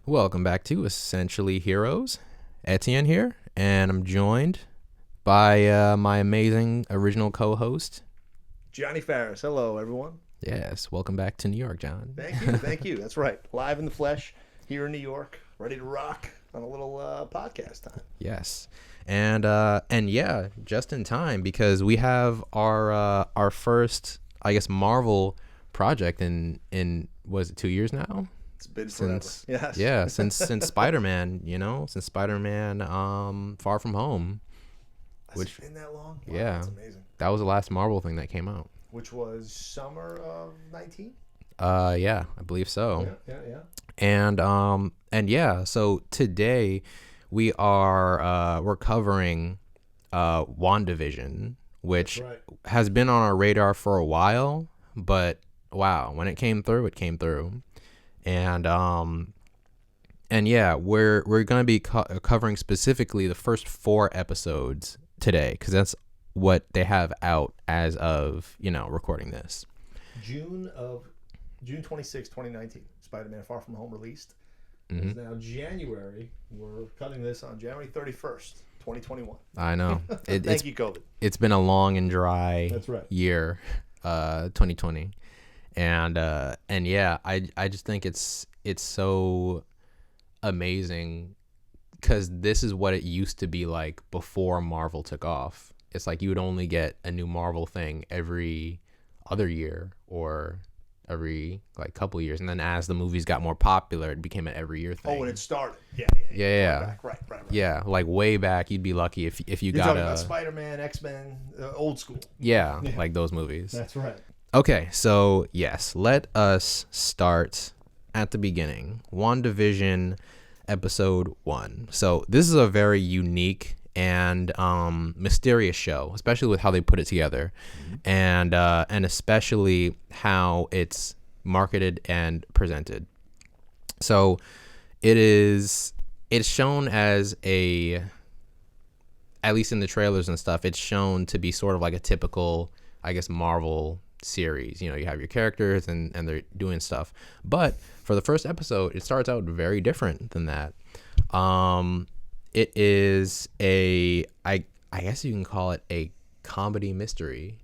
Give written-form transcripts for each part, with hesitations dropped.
Welcome back to Essentially Heroes. Etienne here, and I'm joined by my amazing original co-host. Johnny Farris. Hello, everyone. Yes, welcome back to New York, John. Thank you. Thank you. That's right. Live in the flesh here in New York, ready to rock on a little podcast time. Yes, and yeah, just in time because we have our first, I guess, Marvel project in was it 2 years now? It's been forever. Yes. Yeah, since Spider-Man, since Spider-Man Far From Home. Has it been that long? Wow, Yeah, that's amazing. that was the last Marvel thing that came out. Which was summer of 19? Yeah, I believe so. Yeah. And yeah, so today we're covering WandaVision, which Right. has been on our radar for a while, but wow, when it came through, it came through. And yeah, we're going to be covering specifically the first 4 episodes today because that's what they have out as of, recording this. June 26, 2019. Spider-Man Far From Home released. Mm-hmm. It's now January. We're cutting this on January 31st, 2021. I know. Thank you, COVID. It's been a long and dry That's right. year, 2020. And yeah, I just think it's so amazing because this is what it used to be like before Marvel took off. It's like you would only get a new Marvel thing every other year or every couple years, and then as the movies got more popular, it became an every year thing. Oh, when it started. Yeah. Right. Yeah, like way back, you'd be lucky if you You're got talking about Spider-Man, X-Men, old school. Yeah, like those movies. That's right. Okay, so yes, let us start at the beginning. WandaVision episode 1. So this is a very unique and mysterious show, especially with how they put it together, and especially how it's marketed and presented. So it's shown as at least in the trailers and stuff, it's shown to be sort of like a typical, I guess, Marvel series. You have your characters and they're doing stuff, but for the first episode it starts out very different than that. It is I guess you can call it a comedy mystery,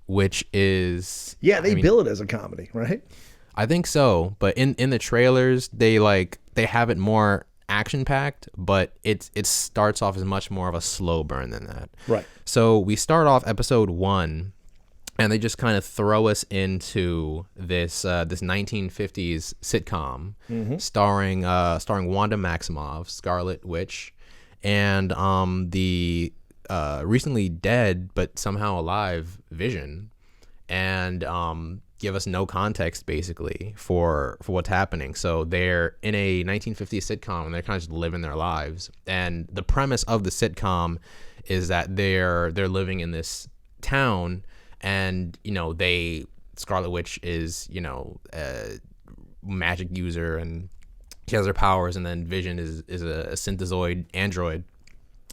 which is they bill it as a comedy, right? I think so, but in the trailers they have it more action packed, but it starts off as much more of a slow burn than that. Right. So we start off episode 1 and they just kind of throw us into this 1950s sitcom starring Wanda Maximoff, Scarlet Witch, and the recently dead but somehow alive Vision, and give us no context basically for what's happening. So they're in a 1950s sitcom and they're kind of just living their lives. And the premise of the sitcom is that they're living in this town. And, Scarlet Witch is, a magic user and she has her powers. And then Vision is a synthezoid android.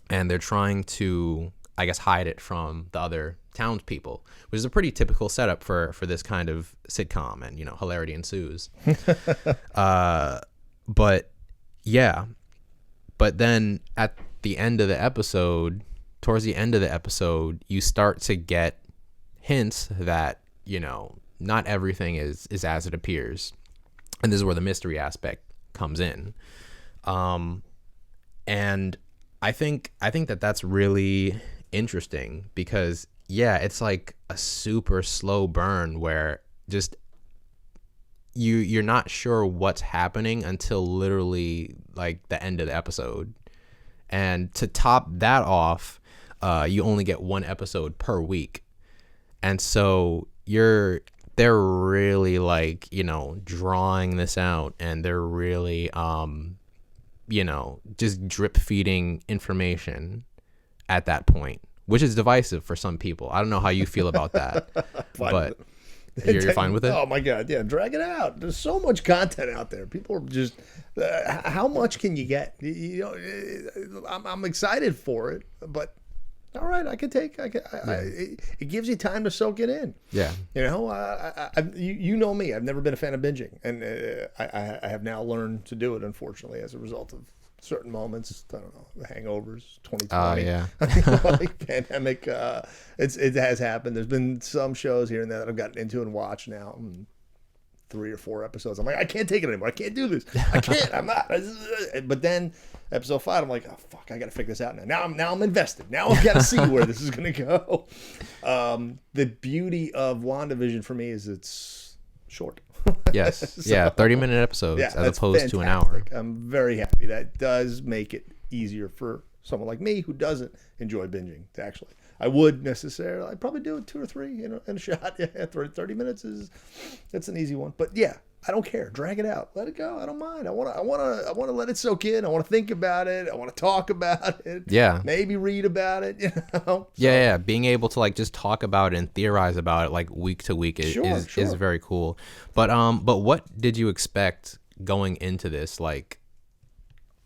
And they're trying to, I guess, hide it from the other townspeople, which is a pretty typical setup for this kind of sitcom. And, hilarity ensues. But, yeah. But then at the end of the episode, towards the end of the episode, you start to get hints that not everything is as it appears, and this is where the mystery aspect comes in. And I think that's really interesting because it's like a super slow burn where just you're not sure what's happening until literally like the end of the episode. And to top that off, you only get 1 episode per week. And so they're really drawing this out, and they're really just drip feeding information at that point, which is divisive for some people. I don't know how you feel about that, but you're fine with it? Oh my God. Yeah. Drag it out. There's so much content out there. People are just, how much can you get? I'm excited for it, but all right, I can take. It gives you time to soak it in. Yeah. You know, you know me. I've never been a fan of binging, and I have now learned to do it. Unfortunately, as a result of certain moments. I don't know, the Hangovers, 2020. Yeah. Like pandemic. It has happened. There's been some shows here and there that I've gotten into and watched now. 3 or 4 episodes. I'm like, I can't take it anymore. I can't do this. I can't. I'm not. But then episode 5, I'm like, oh fuck, I got to figure this out now. Now I'm invested. Now I've got to see where this is going to go. The beauty of WandaVision for me is it's short. Yes. Yeah. 30-minute episodes as opposed fantastic. to an hour. I'm very happy. That does make it easier for someone like me who doesn't enjoy binging to actually. I would necessarily. I'd probably do it 2 or 3 in a shot. Yeah, 30 minutes it's an easy one. But yeah, I don't care. Drag it out. Let it go. I don't mind. I want to let it soak in. I want to think about it. I want to talk about it. Yeah. Maybe read about it. You know. So, yeah. Being able to like just talk about it and theorize about it like week to week is very cool. But what did you expect going into this, like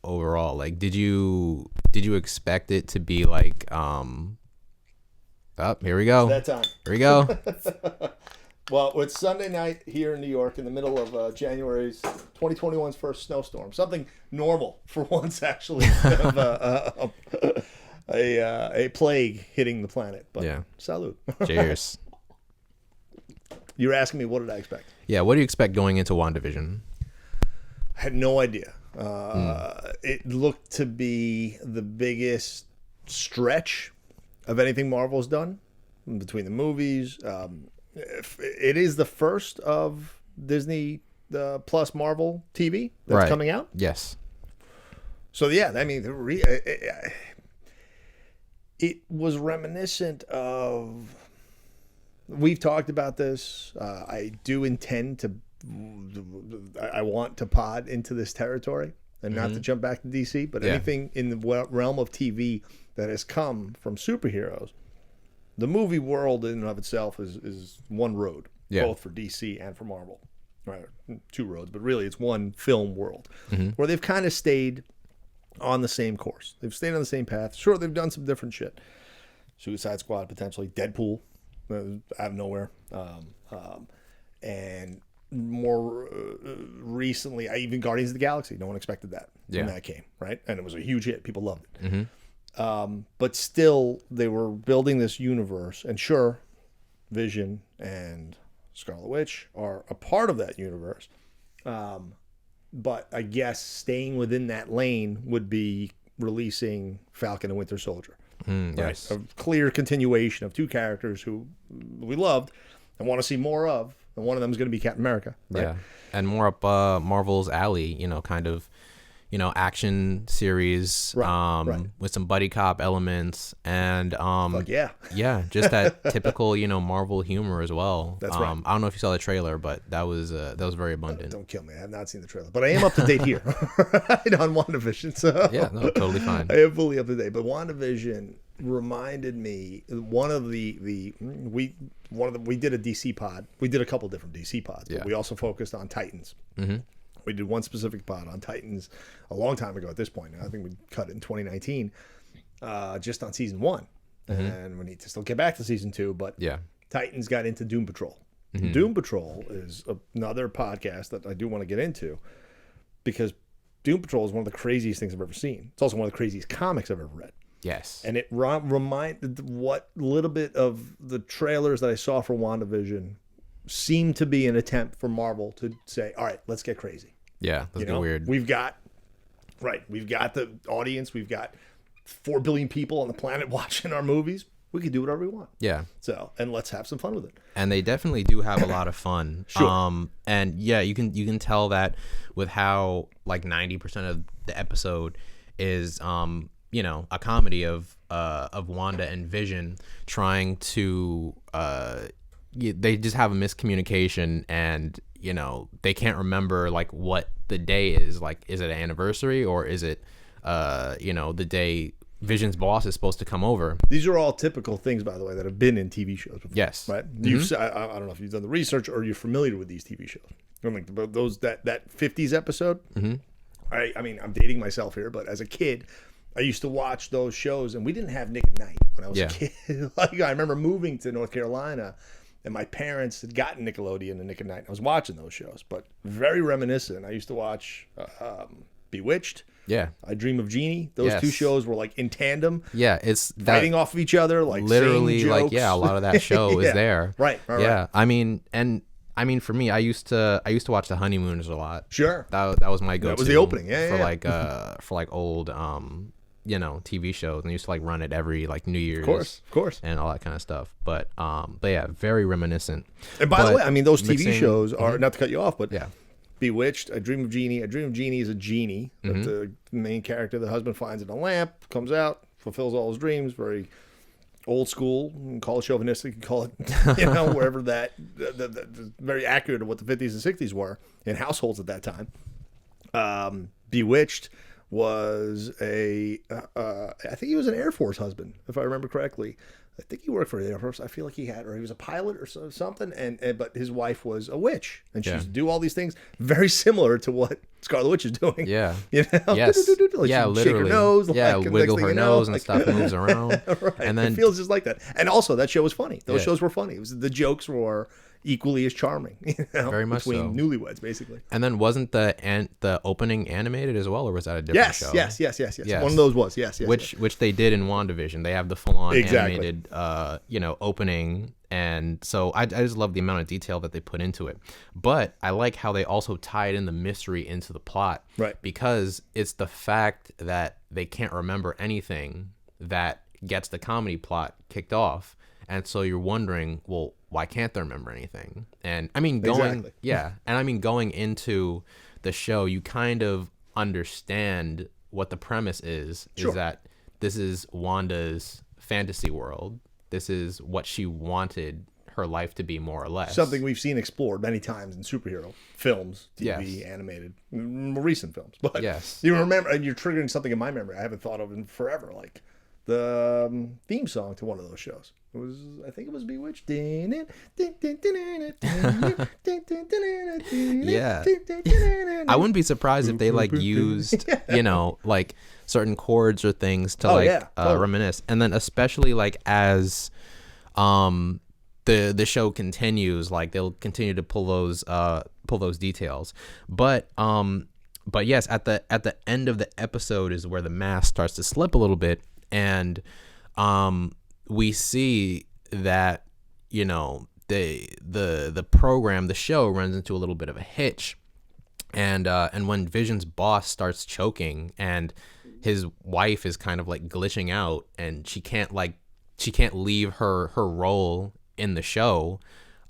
overall? Like did you expect it to be like here we go. It's that time. Here we go. Well, it's Sunday night here in New York in the middle of January's 2021's first snowstorm. Something normal for once, actually. A plague hitting the planet. But yeah. Salud. Cheers. You're asking me, what did I expect? Yeah, what do you expect going into WandaVision? I had no idea. It looked to be the biggest stretch of anything Marvel's done between the movies. It is the first of Disney plus Marvel TV that's coming out. Yes. So yeah, I mean, it was reminiscent of. We've talked about this. I do intend to. I want to pod into this territory and not to jump back to DC, but anything in the realm of TV that has come from superheroes, the movie world in and of itself is one road, both for DC and for Marvel. Right, 2 roads, but really it's one film world where they've kind of stayed on the same course. They've stayed on the same path. Sure, they've done some different shit. Suicide Squad, potentially. Deadpool, out of nowhere. And more recently, even Guardians of the Galaxy. No one expected that when that came, right? And it was a huge hit. People loved it. But still, they were building this universe. And sure, Vision and Scarlet Witch are a part of that universe. But I guess staying within that lane would be releasing Falcon and Winter Soldier. Yes. A clear continuation of 2 characters who we loved and want to see more of. And one of them is going to be Captain America. Right? Yeah. And more up Marvel's alley, kind of, action series with some buddy cop elements and just that typical, Marvel humor as well. That's right. I don't know if you saw the trailer, but that was very abundant. Don't kill me. I have not seen the trailer, but I am up to date here on WandaVision. So yeah, no, totally fine. I am fully up to date. But WandaVision reminded me we did a DC pod. We did a couple different DC pods, but we also focused on Titans. We did one specific pod on Titans a long time ago at this point. I think we cut it in 2019, just on season 1. And we need to still get back to season 2, but Titans got into Doom Patrol. Doom Patrol is another podcast that I do want to get into because Doom Patrol is one of the craziest things I've ever seen. It's also one of the craziest comics I've ever read. Yes. And it reminded what little bit of the trailers that I saw for WandaVision seemed to be an attempt for Marvel to say, all right, let's get crazy. Yeah, let's get weird. We've got the audience. We've got 4 billion people on the planet watching our movies. We can do whatever we want. Yeah. So, and let's have some fun with it. And they definitely do have a lot of fun. Sure. And yeah, you can tell that with how like 90% of the episode is a comedy of Wanda and Vision trying to they just have a miscommunication and they can't remember like what the day is. Like, is it an anniversary or is it the day Vision's boss is supposed to come over? These are all typical things, by the way, that have been in TV shows before. Yes. Right? I don't know if you've done the research or you're familiar with these TV shows. I mean, those that 50s episode. I mean, I'm dating myself here, but as a kid, I used to watch those shows, and we didn't have Nick at Night when I was a kid. Like, I remember moving to North Carolina, and my parents had gotten Nickelodeon and Nick at Night. I was watching those shows, but very reminiscent. I used to watch Bewitched. Yeah. I Dream of Jeannie. Those two shows were like in tandem. Yeah, it's fighting off of each other, like literally saying jokes. like a lot of that show is there. Right. Yeah. Right. For me, I used to watch The Honeymooners a lot. Sure. That was my go-to. That was the opening. For like old TV shows, and I used to like run it every like New Year's. Of course. And all that kind of stuff. But yeah, very reminiscent. And by the way, I mean those TV shows are not to cut you off, but yeah. Bewitched, A Dream of Jeannie. A Dream of Jeannie is a genie that the main character, the husband, finds in a lamp, comes out, fulfills all his dreams. Very old school, you can call it chauvinistic, you can call it, wherever that, very accurate of what the 50s and 60s were in households at that time. Bewitched was I think he was an Air Force husband, if I remember correctly. I think he worked for the Air Force. I feel like he was a pilot or something, but his wife was a witch, and she used to do all these things very similar to what Scarlet Witch is doing. Yeah. Yes. Like literally. Shake her nose. Wiggle her nose and stuff moves around. Right. And then it feels just like that. And also, that show was funny. Those shows were funny. The jokes were equally as charming. Very much between so. newlyweds, basically. And then wasn't the opening animated as well, or was that a different show? Yes. One of those was. Yes. Which they did in WandaVision. They have the full-on animated, opening. And so I just love the amount of detail that they put into it. But I like how they also tied in the mystery into the plot. Right. Because it's the fact that they can't remember anything that gets the comedy plot kicked off. And so you're wondering, well, why can't they remember anything? And I mean, going into the show, you kind of understand what the premise is that this is Wanda's fantasy world. This is what she wanted her life to be, more or less. Something we've seen explored many times in superhero films, TV, animated, more recent films. But you remember, and you're triggering something in my memory I haven't thought of in forever, like the theme song to one of those shows. I think it was Bewitched. Yeah. I wouldn't be surprised if they like used, like certain chords or things to reminisce. And then especially like as the show continues, like they'll continue to pull those details. But yes, at the end of the episode is where the mask starts to slip a little bit, and we see that the program, the show, runs into a little bit of a hitch, and when Vision's boss starts choking and his wife is kind of like glitching out, and she can't leave her role in the show,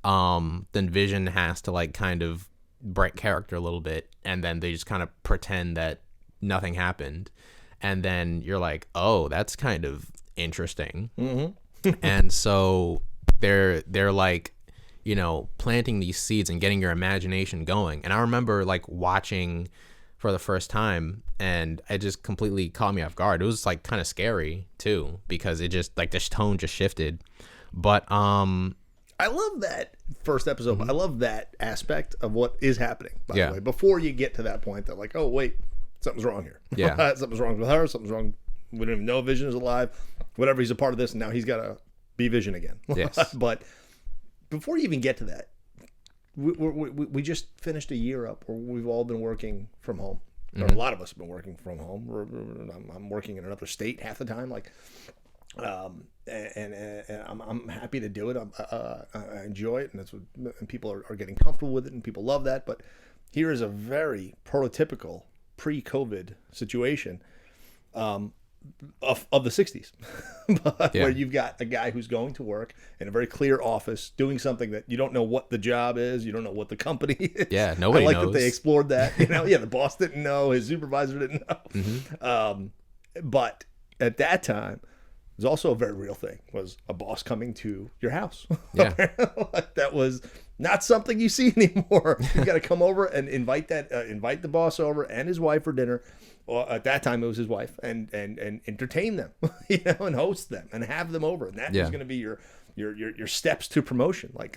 then Vision has to like kind of break character a little bit, and then they just kind of pretend that nothing happened, and then you're like, oh, that's kind of interesting. And so they're like, planting these seeds and getting your imagination going. And I remember like watching for the first time, and it just completely caught me off guard. It was like kind of scary too, because it just like this tone just shifted. But I love that first episode. I love that aspect of what is happening, by the way, before you get to that point that like, oh wait, something's wrong here. Yeah. Something's wrong with her. Something's wrong. We don't even know Vision is alive. Whatever, he's a part of this, and now he's got to be Vision again. Yes. But before you even get to that, we just finished a year up where we've all been working from home. Or a lot of us have been working from home. I'm working in another state half the time. Like, and I'm happy to do it. I enjoy it, and that's what, and people are getting comfortable with it, and people love that. But here is a very prototypical pre-COVID situation of the 60s, where you've got a guy who's going to work in a very clear office doing something that you don't know what the job is, you don't know what the company is. Yeah, nobody knows. I like that they explored that. The boss didn't know, his supervisor didn't know. But at that time, it was also a very real thing, was a boss coming to your house. Yeah. That was not something you see anymore. You got to come over and invite the boss over and his wife for dinner. Well, at that time it was his wife, and entertain them, and host them and have them over. And that was going to be your steps to promotion. Like,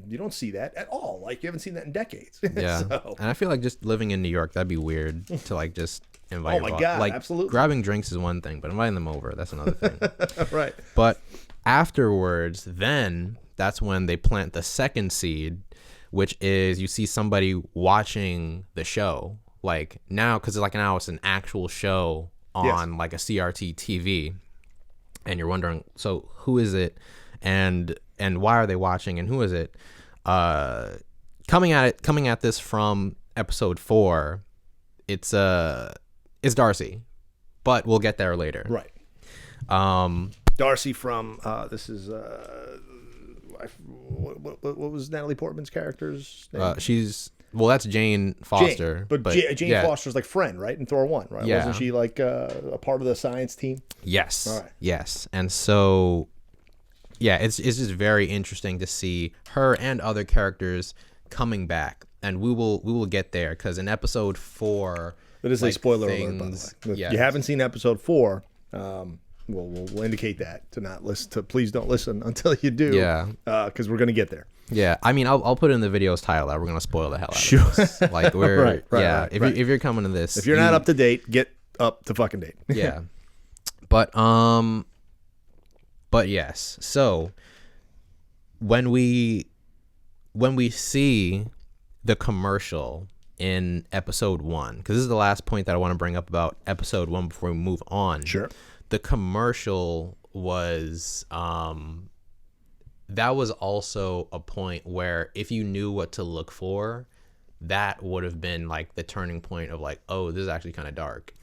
you don't see that at all. Like, you haven't seen that in decades. Yeah. And I feel like just living in New York, that'd be weird to like just invite Oh my your God, like absolutely. grabbing drinks is one thing, but inviting them over, that's another thing. Right. But afterwards, then that's when they plant the second seed, which is you see somebody watching the show. Like now, because like now it's an actual show on like a CRT TV, and you're wondering, so who is it, and why are they watching, and who is it? Coming at this from episode 4, it's Darcy, but we'll get there later. Right. Darcy from this is what was Natalie Portman's character's name? That's Jane Foster. Jane, but Jane Foster's like friend, right? In Thor 1, right? Yeah. Wasn't she like a part of the science team? Yes. All right. Yes. And so, yeah, it's just very interesting to see her and other characters coming back, and we will get there because in episode 4, that is a spoiler alert, by the way. If you haven't seen episode 4, we'll indicate that to not listen to. Please don't listen until you do. Yeah. Because we're gonna get there. Yeah, I mean, I'll put in the video's title that we're gonna spoil the hell out of this. Like we're right. If you're coming to this, if you're not up to date, get up to fucking date. Yeah, but yes. So when we see the commercial in episode 1, because this is the last point that I want to bring up about episode 1 before we move on. Sure. The commercial was that was also a point where if you knew what to look for, that would have been like the turning point of like, oh, this is actually kind of dark.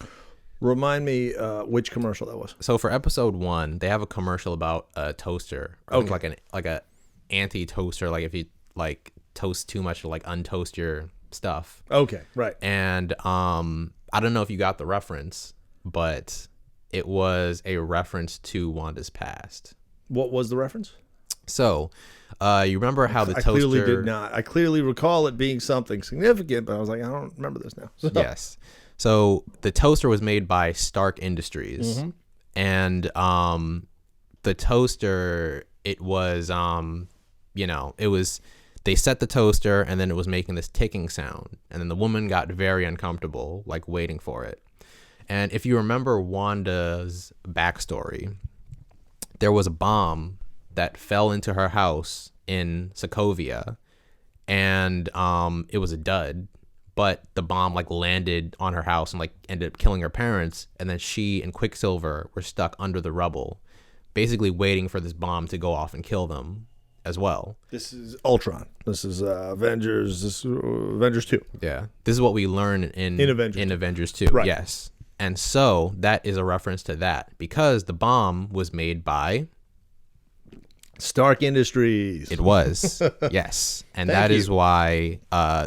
Remind me which commercial that was. So for episode 1, they have a commercial about a toaster. Okay. Like a anti-toaster, like if you like toast too much, to like untoast your stuff. Okay, right. And I don't know if you got the reference, but it was a reference to Wanda's past. What was the reference? So, you remember how the toaster... I clearly did not. I clearly recall it being something significant, but I was like, I don't remember this now. So. Yes. So, the toaster was made by Stark Industries. Mm-hmm. And the toaster, it was, it was... They set the toaster, and then it was making this ticking sound. And then the woman got very uncomfortable, like, waiting for it. And if you remember Wanda's backstory, there was a bomb that fell into her house in Sokovia, and it was a dud, but the bomb like landed on her house and like ended up killing her parents, and then she and Quicksilver were stuck under the rubble, basically waiting for this bomb to go off and kill them as well. This is Ultron. This is Avengers. This is Avengers 2. Yeah, this is what we learn in Avengers 2. Right. Yes, and so that is a reference to that because the bomb was made by Stark Industries. It was, yes. And that is why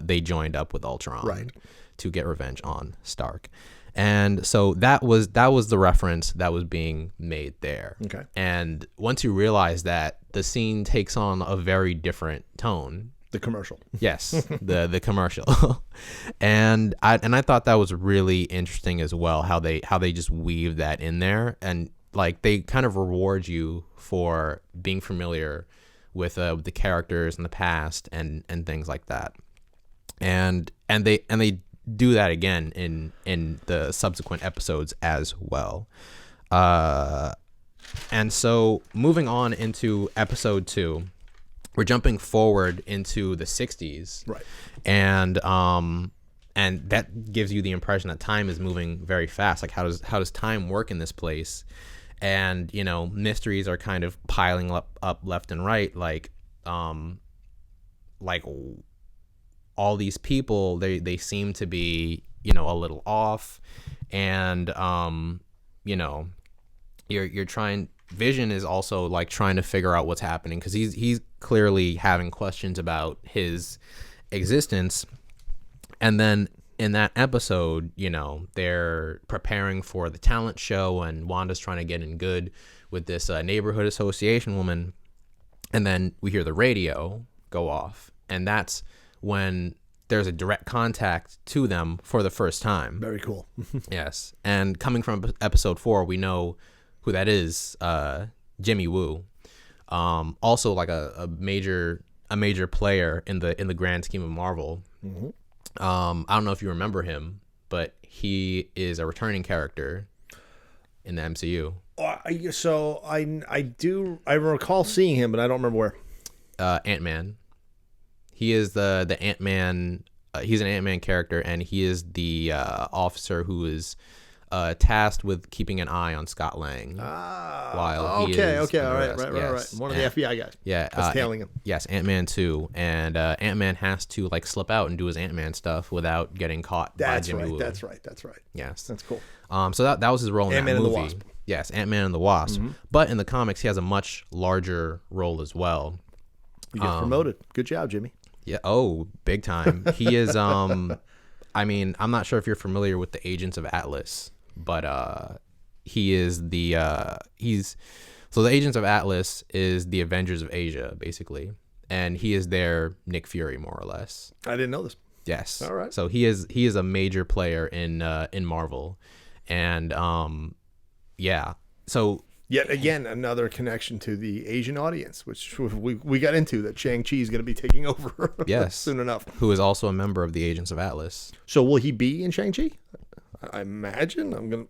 they joined up with Ultron to get revenge on Stark. And so that was the reference that was being made there. Okay. And once you realize that, the scene takes on a very different tone. The commercial. Yes, the commercial. and I thought that was really interesting as well, how they just weave that in there, and like they kind of reward you for being familiar with the characters in the past and things like that, and they do that again in the subsequent episodes as well. And so moving on into episode 2, we're jumping forward into the 60s, right? And that gives you the impression that time is moving very fast. Like how does time work in this place? And mysteries are kind of piling up left and right, like all these people, they seem to be a little off, and you're trying. Vision is also like trying to figure out what's happening because he's clearly having questions about his existence. And then in that episode, they're preparing for the talent show, and Wanda's trying to get in good with this neighborhood association woman. And then we hear the radio go off, and that's when there's a direct contact to them for the first time. Very cool. Yes. And coming from episode 4, we know who that is, Jimmy Woo. Also like a major player in the grand scheme of Marvel. Mm-hmm. I don't know if you remember him, but he is a returning character in the MCU. So I recall seeing him, but I don't remember where. Ant-Man. He is the Ant-Man. He's an Ant-Man character, and he is the officer who is tasked with keeping an eye on Scott Lang while he is all right, right. One of the FBI guys. Yeah, that's tailing him. Yes, Ant-Man 2, and Ant-Man has to like slip out and do his Ant-Man stuff without getting caught by Jimmy Woo. That's right. Yes, that's cool. So that was his role in Ant-Man that movie. and the Wasp. Yes, Ant-Man and the Wasp. Mm-hmm. But in the comics, he has a much larger role as well. You get promoted. Good job, Jimmy. Yeah. Oh, big time. He is. I mean, I'm not sure if you're familiar with the Agents of Atlas, but he is the so the Agents of Atlas is the Avengers of Asia, basically, and he is their Nick Fury, more or less. I didn't know this. Yes. All right. So he is a major player in Marvel, and yeah. So yet again, another connection to the Asian audience, which we got into, that Shang-Chi is going to be taking over soon enough. Who is also a member of the Agents of Atlas. So will he be in Shang-Chi? I imagine. I mean,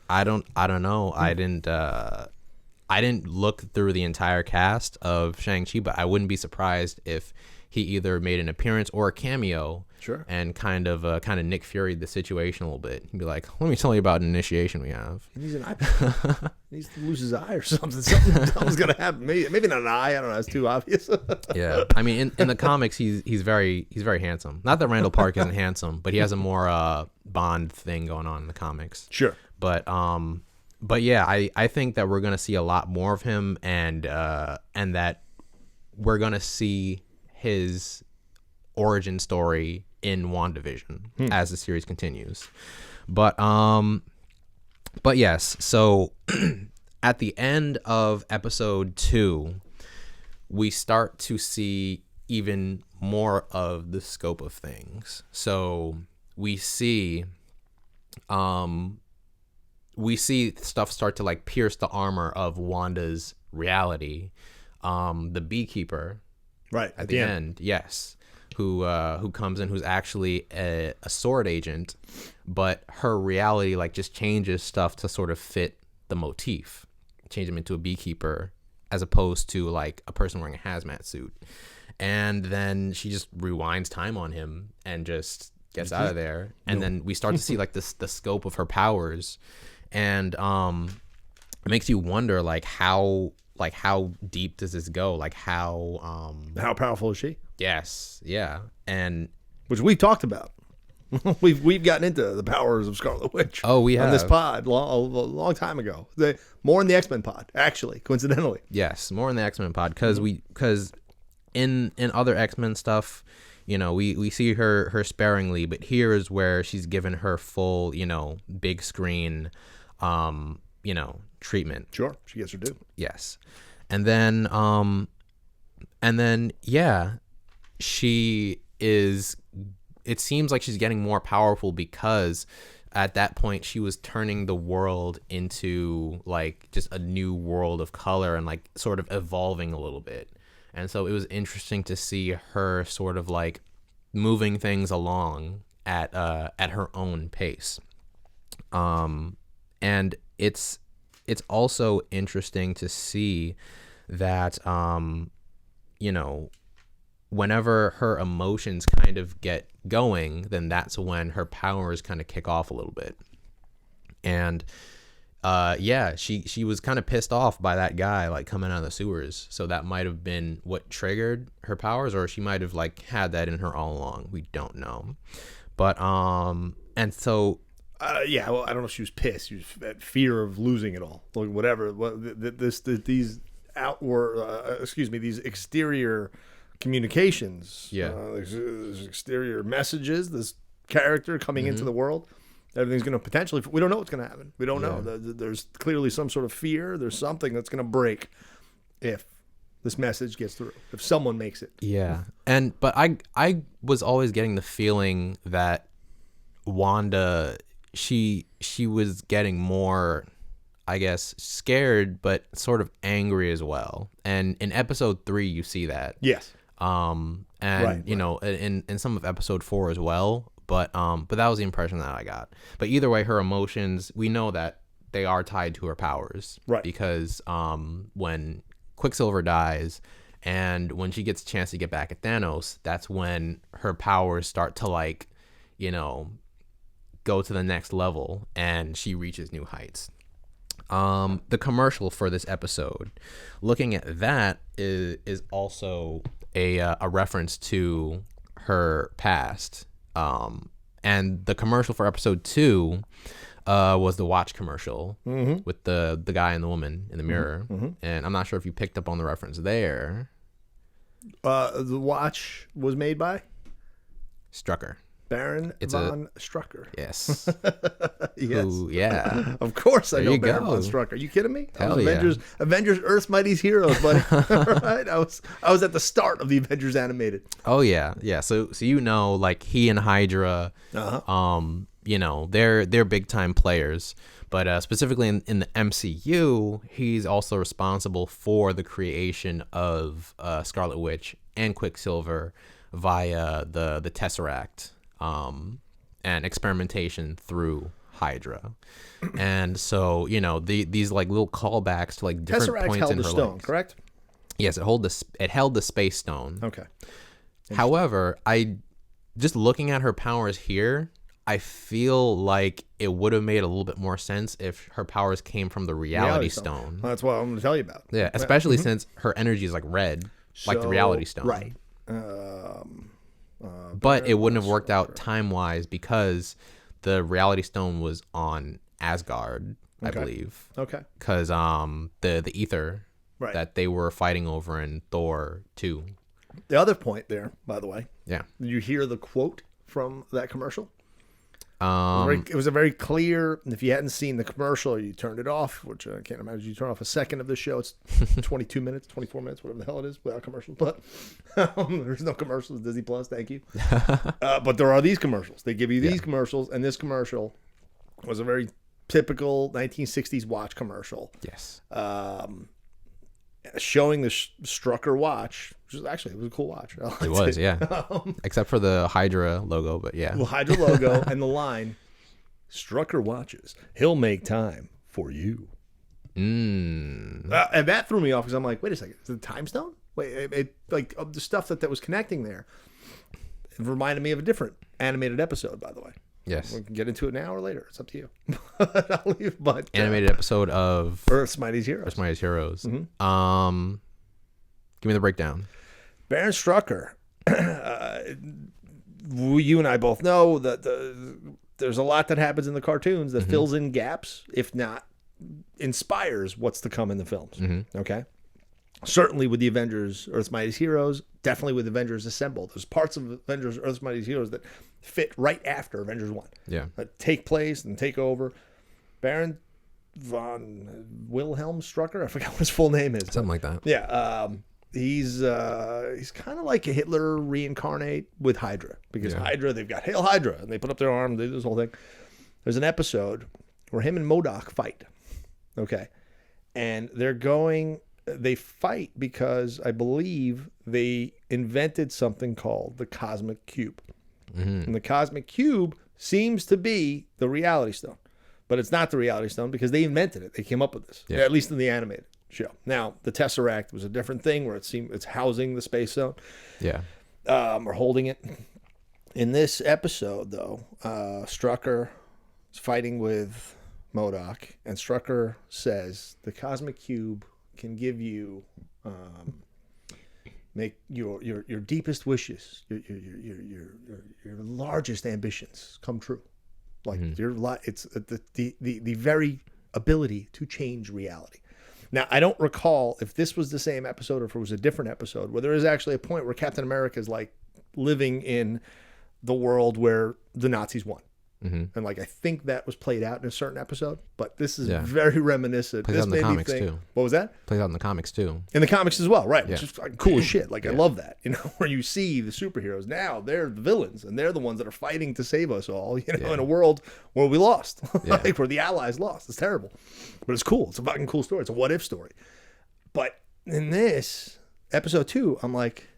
I don't know. I didn't look through the entire cast of Shang-Chi, but I wouldn't be surprised if he either made an appearance or a cameo. Sure. And kind of Nick Fury'd the situation a little bit. He'd be like, "Let me tell you about an initiation we have." He needs an eye. He needs to lose his eye or something. Something's gonna happen. Maybe not an eye. I don't know. It's too obvious. Yeah. I mean, in the comics, he's very handsome. Not that Randall Park isn't handsome, but he has a more Bond thing going on in the comics. Sure. But yeah, I think that we're gonna see a lot more of him, and that we're gonna see his origin story in WandaVision as the series continues. But yes, so at the end of episode 2, we start to see even more of the scope of things. So we see stuff start to like pierce the armor of Wanda's reality. The beekeeper, right at the end, yes, who comes in, who's actually a sword agent, but her reality like just changes stuff to sort of fit the motif, change him into a beekeeper as opposed to like a person wearing a hazmat suit. And then she just rewinds time on him and just gets out of there. And then we start to see like the scope of her powers, and it makes you wonder how deep does this go? Like how powerful is she? Yes, yeah, and which we talked about. we've gotten into the powers of Scarlet Witch. Oh, we have on this pod a long time ago. More in the X-Men pod, actually, coincidentally. Yes, more in the X-Men pod because in other X-Men stuff, you know, we see her sparingly, but here is where she's given her full, you know, big screen, you know, treatment. Sure, she gets her due. Yes, and then yeah, she is. It seems like she's getting more powerful because at that point she was turning the world into like just a new world of color and like sort of evolving a little bit. And so it was interesting to see her sort of like moving things along at her own pace. And it's also interesting to see that, you know, whenever her emotions kind of get going, then that's when her powers kind of kick off a little bit. And yeah, she was kind of pissed off by that guy like coming out of the sewers. So that might have been what triggered her powers, or she might have like had that in her all along. We don't know. But and so yeah, well, I don't know if she was pissed. She was at fear of losing it all, like whatever. These exterior communications, these exterior messages, this character coming into the world, everything's going to potentially, we don't know what's going to happen. We don't know. There's clearly some sort of fear. There's something that's going to break if this message gets through, if someone makes it. Yeah. But I was always getting the feeling that Wanda, she was getting more, I guess, scared, but sort of angry as well. And in episode 3, you see that. Yes. And you know, in some of episode 4 as well. But that was the impression that I got. But either way, her emotions, we know that they are tied to her powers, right? Because when Quicksilver dies, and when she gets a chance to get back at Thanos, that's when her powers start to, like, you know, go to the next level, and she reaches new heights. The commercial for this episode, looking at that, is also a reference to her past. And the commercial for episode 2 was the watch commercial with the guy and the woman in the mirror. And I'm not sure if you picked up on the reference there. The watch was made by Strucker. Baron von Strucker. Yes. Yes. Who, yeah. Of course I There know you Baron go. von Strucker. Are you kidding me? Hell Avengers Earth's Mightiest Heroes, buddy. Right? I was at the start of the Avengers animated. Oh yeah. Yeah. So you know, like, he and Hydra, you know, they're big time players. But specifically in the MCU, he's also responsible for the creation of Scarlet Witch and Quicksilver via the Tesseract, and experimentation through Hydra. And so, you know, these like little callbacks to like different Tesseract points held in the her stone, life. correct? Yes, it held the space stone. Okay. However, just looking at her powers here, I feel like it would have made a little bit more sense if her powers came from the reality stone. Well, that's what I'm going to tell you about. Yeah, especially since her energy is like red, like the reality stone. Right. But it wouldn't have worked out time-wise because the reality stone was on Asgard, I believe. Okay. Because the ether Right. that they were fighting over in Thor 2. The other point there, by the way, Yeah. did you hear the quote from that commercial? It was a very clear, if you hadn't seen the commercial, you turned it off, which I can't imagine you turn off a second of the show. It's 22 minutes, 24 minutes, whatever the hell it is without commercials. But there's no commercials, Disney Plus, thank you. But there are these commercials. They give you these commercials, and this commercial was a very typical 1960s watch commercial. Yes. Showing the Strucker watch, which was actually, it was a cool watch. It was, yeah. Except for the Hydra logo, but yeah. The Hydra logo and the line, Strucker watches. He'll make time for you. And that threw me off because I'm like, wait a second, is it Time Stone? Wait, like the stuff that was connecting there. It reminded me of a different animated episode, by the way. Yes. We can get into it now or later. It's up to you. I'll leave, but Animated episode of Earth's Mightiest Heroes. Earth's Mightiest Heroes. Give me the breakdown. Baron Strucker. You and I both know that there's a lot that happens in the cartoons that fills in gaps, if not inspires what's to come in the films. Okay? Certainly with the Avengers, Earth's Mightiest Heroes, definitely with Avengers Assemble. There's parts of Avengers, Earth's Mightiest Heroes that fit right after Avengers 1. Yeah. That take place and take over. Baron von Wilhelm Strucker, I forgot what his full name is. Something like that. Yeah. He's kind of like a Hitler reincarnate with Hydra. Because Hydra, they've got Hail Hydra, and they put up their arm, they do this whole thing. There's an episode where him and MODOK fight. Okay. And they fight because I believe they invented something called the Cosmic Cube. And the Cosmic Cube seems to be the Reality Stone. But it's not the Reality Stone because they invented it. They came up with this, at least in the animated show. Now, the Tesseract was a different thing where it's housing the space zone. Yeah. Or holding it. In this episode, though, Strucker is fighting with MODOK, and Strucker says the Cosmic Cube can give you make your deepest wishes, your largest ambitions come true. Like it's the very ability to change reality. Now, I don't recall if this was the same episode or if it was a different episode where there is actually a point where Captain America is like living in the world where the Nazis won. And like I think that was played out in a certain episode, but this is very reminiscent. Plays this out in the made comics me think, too. What was that? Plays out in the comics too. In the comics as well, right? Yeah. It's just like cool as shit. Like I love that, where you see the superheroes now they're the villains and they're the ones that are fighting to save us all, in a world where we lost, like where the Allies lost. It's terrible, but it's cool. It's a fucking cool story. It's a what if story. But in this episode 2, I'm like,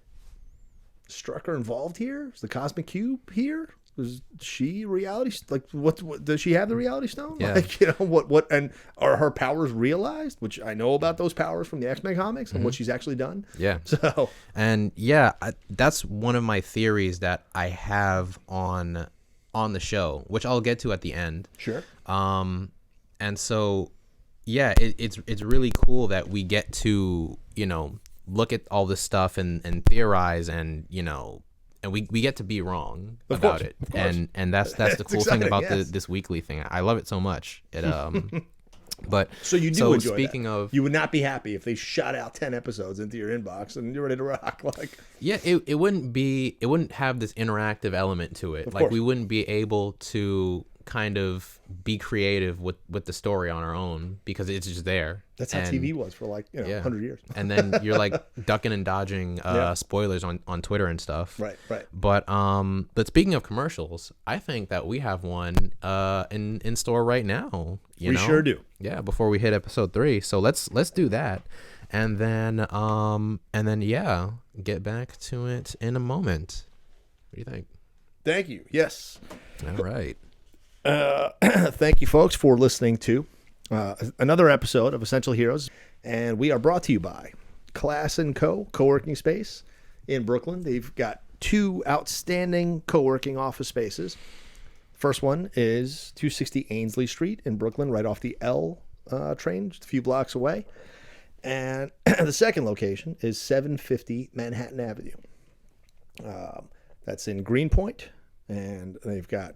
Strucker involved here? Is the Cosmic Cube here? Was she reality? Like, what does she have the reality stone? Yeah. Like, you know, what, and are her powers realized? Which I know about those powers from the X-Men comics and what she's actually done. Yeah. So, and yeah, that's one of my theories that I have on the show, which I'll get to at the end. sure. And so, yeah, it's really cool that we get to, you know, look at all this stuff and theorize and, you know, and we get to be wrong about it. And that's the cool thing about this weekly thing. I love it so much. It but So you do enjoy speaking that. of, You would not be happy if they shot out 10 episodes into your inbox and you're ready to rock. Like, yeah, it wouldn't have this interactive element to it. Like, course. we wouldn't be able to kind of be creative with the story on our own because it's just there. that's how TV was for like, you know, 100 years. And then you're like ducking and dodging spoilers on Twitter and stuff. Right. But speaking of commercials, I think that we have one in store right now. You know? Sure do. Yeah, before we hit episode 3. So let's do that. And then yeah, get back to it in a moment. What do you think? Thank you. Yes. All right. Thank you, folks, for listening to another episode of Essential Heroes. And we are brought to you by Class & Co. Co-working space in Brooklyn. They've got 2 outstanding co-working office spaces. First one is 260 Ainsley Street in Brooklyn, right off the L train, just a few blocks away. And the second location is 750 Manhattan Avenue. That's in Greenpoint. And they've got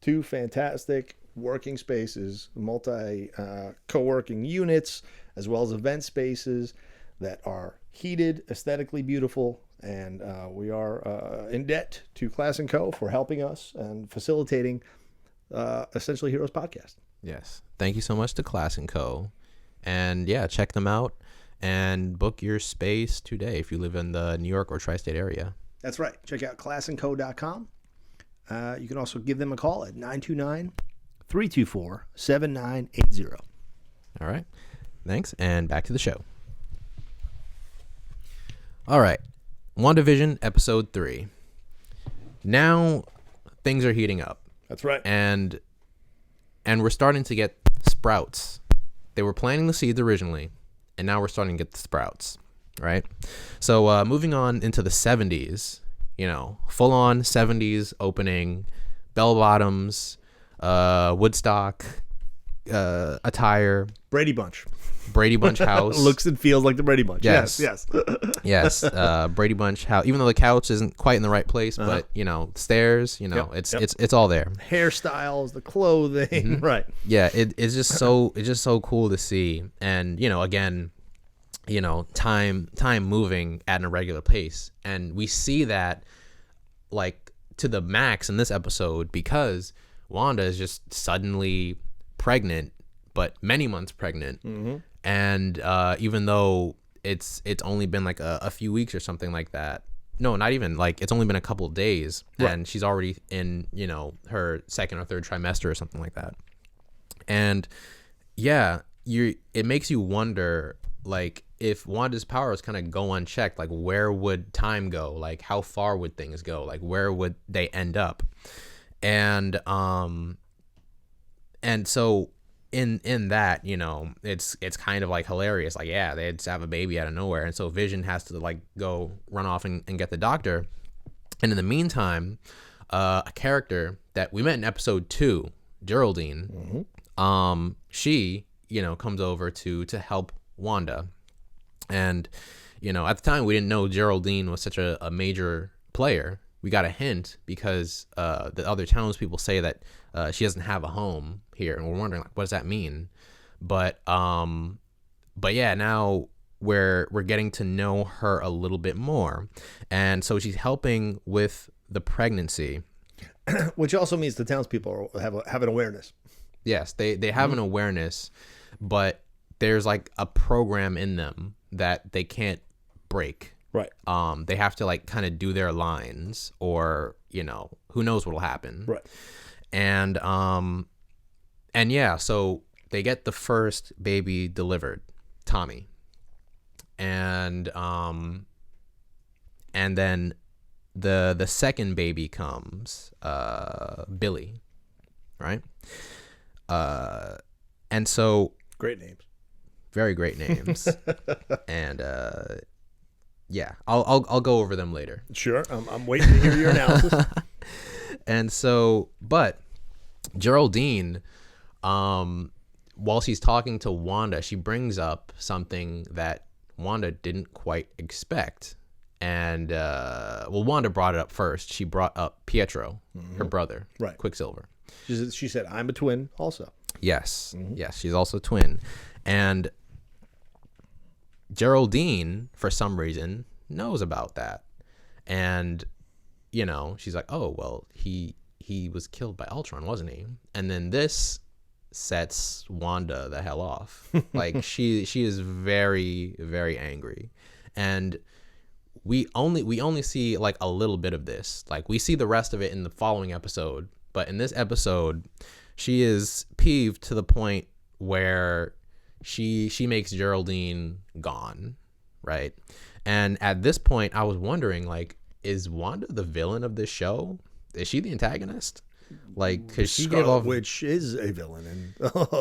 2 fantastic working spaces, multi co-working units, as well as event spaces that are heated, aesthetically beautiful. And we are in debt to Class & Co. for helping us and facilitating Essential Heroes podcast. Yes. Thank you so much to Class & Co. And yeah, check them out and book your space today if you live in the New York or tri-state area. That's right. Check out classandco.com. You can also give them a call at 929-324-7980. All right. Thanks. And back to the show. All right. WandaVision episode 3. Now things are heating up. That's right. And we're starting to get sprouts. They were planting the seeds originally, and now we're starting to get the sprouts, right? So moving on into the 70s, you know, full on 70s opening, bell bottoms, Woodstock attire, Brady Bunch house. Looks and feels like the Brady Bunch. Yes. Yes. Brady Bunch house. Even though the couch isn't quite in the right place, but you know, stairs. You know, it's all there. Hairstyles, the clothing, right? Yeah, it's just so cool to see, and you know, again, you know, time moving at an irregular pace, and we see that like to the max in this episode because Wanda is just suddenly pregnant, but many months pregnant. And even though it's only been like a few weeks or something like that, no, not even, like it's only been a couple of days, and she's already in, you know, her second or third trimester or something like that. And yeah, it makes you wonder, like, if Wanda's powers kind of go unchecked, like where would time go? Like how far would things go? Like where would they end up? And so in that, you know, it's kind of like hilarious. Like, yeah, they just have a baby out of nowhere. And so Vision has to like go run off and get the doctor. And in the meantime, a character that we met in episode 2, Geraldine, she, you know, comes over to help Wanda. And, you know, at the time we didn't know Geraldine was such a major player. We got a hint because the other townspeople say that she doesn't have a home here, and we're wondering, like, what does that mean? But yeah, now we're getting to know her a little bit more, and so she's helping with the pregnancy, which also means the townspeople have an awareness. Yes, they have an awareness, but there's like a program in them that they can't break. Right. They have to like kind of do their lines, or, you know, who knows what'll happen. Right. And yeah, so they get the first baby delivered, Tommy. And then the second baby comes, Billy, right? And so Great names. very great names. And yeah, I'll go over them later. Sure. I'm waiting to hear your analysis. And so, but Geraldine, while she's talking to Wanda, she brings up something that Wanda didn't quite expect. And, well, Wanda brought it up first. She brought up Pietro, her brother, Right. Quicksilver. She said, I'm a twin also. Yes. Yes, she's also a twin. And Geraldine, for some reason, knows about that. And, you know, she's like, oh, well, he was killed by Ultron, wasn't he? And then this sets Wanda the hell off. Like, she is very, very angry. And we only see like a little bit of this. Like, we see the rest of it in the following episode, but in this episode she is peeved to the point where she makes Geraldine gone, right? And at this point I was wondering, like, is Wanda the villain of this show? Is she the antagonist? Like, because she gave off, which is a villain in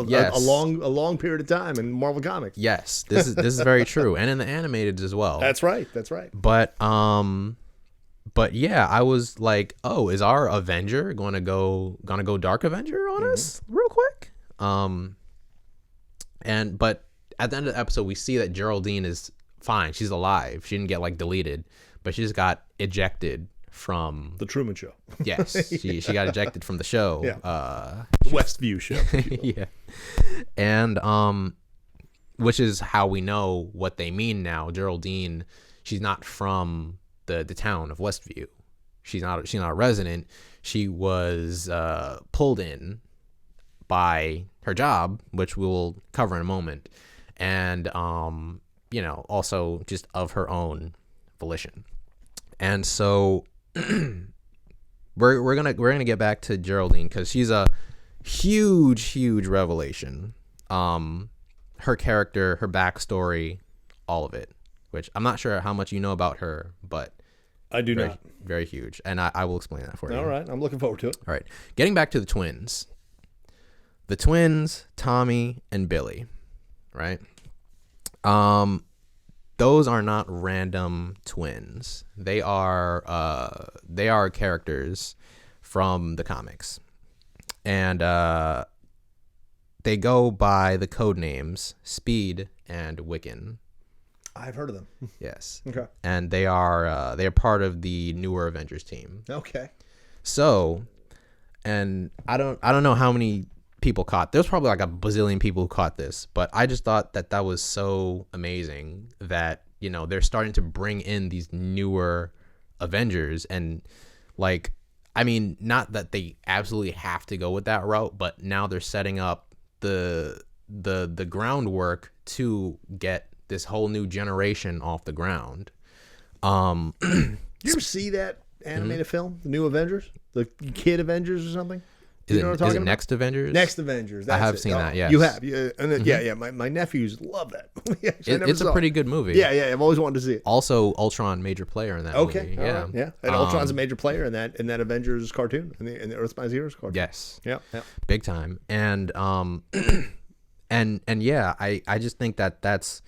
Yes. a long period of time in Marvel Comics. yes, this is very true, and in the animated as well. That's right. But yeah, I was like, oh, is our Avenger gonna go Dark Avenger on us real quick? But at the end of the episode, we see that Geraldine is fine. She's alive. She didn't get like deleted, but she just got ejected from The Truman Show. Yes, she got ejected from the show. Yeah. Westview Show. Yeah. And which is how we know what they mean now. Geraldine, she's not from the town of Westview. She's not a resident. She was pulled in by her job, which we will cover in a moment, and you know, also just of her own volition. And so we're gonna get back to Geraldine, because she's a huge revelation. Her character, her backstory, all of it, which I'm not sure how much you know about her, but I do not. Very huge, and I will explain that for you. All right, I'm looking forward to it. All right, getting back to the twins. The twins, Tommy and Billy, right? Those are not random twins. They are characters from the comics, and they go by the code names Speed and Wiccan. I've heard of them. Yes. Okay. And they are part of the newer Avengers team. Okay. So, and I don't know how many people caught. There's probably like a bazillion people who caught this, but I just thought that was so amazing that, you know, they're starting to bring in these newer Avengers. And like, I mean, not that they absolutely have to go with that route, but now they're setting up the groundwork to get this whole new generation off the ground. You ever see that animated film, the new Avengers, the Kid Avengers or something? Is it Next Avengers? Next Avengers. I have seen that. Yes, you have. Yeah, and then, yeah. My nephews love that. It's a pretty good movie. Yeah. I've always wanted to see it. Also, Ultron, major player in that movie. Yeah, right. Yeah. And Ultron's a major player in that Avengers cartoon, in the Earth by Zero's cartoon. Yes. Yeah. Big time. And and yeah, I just think that's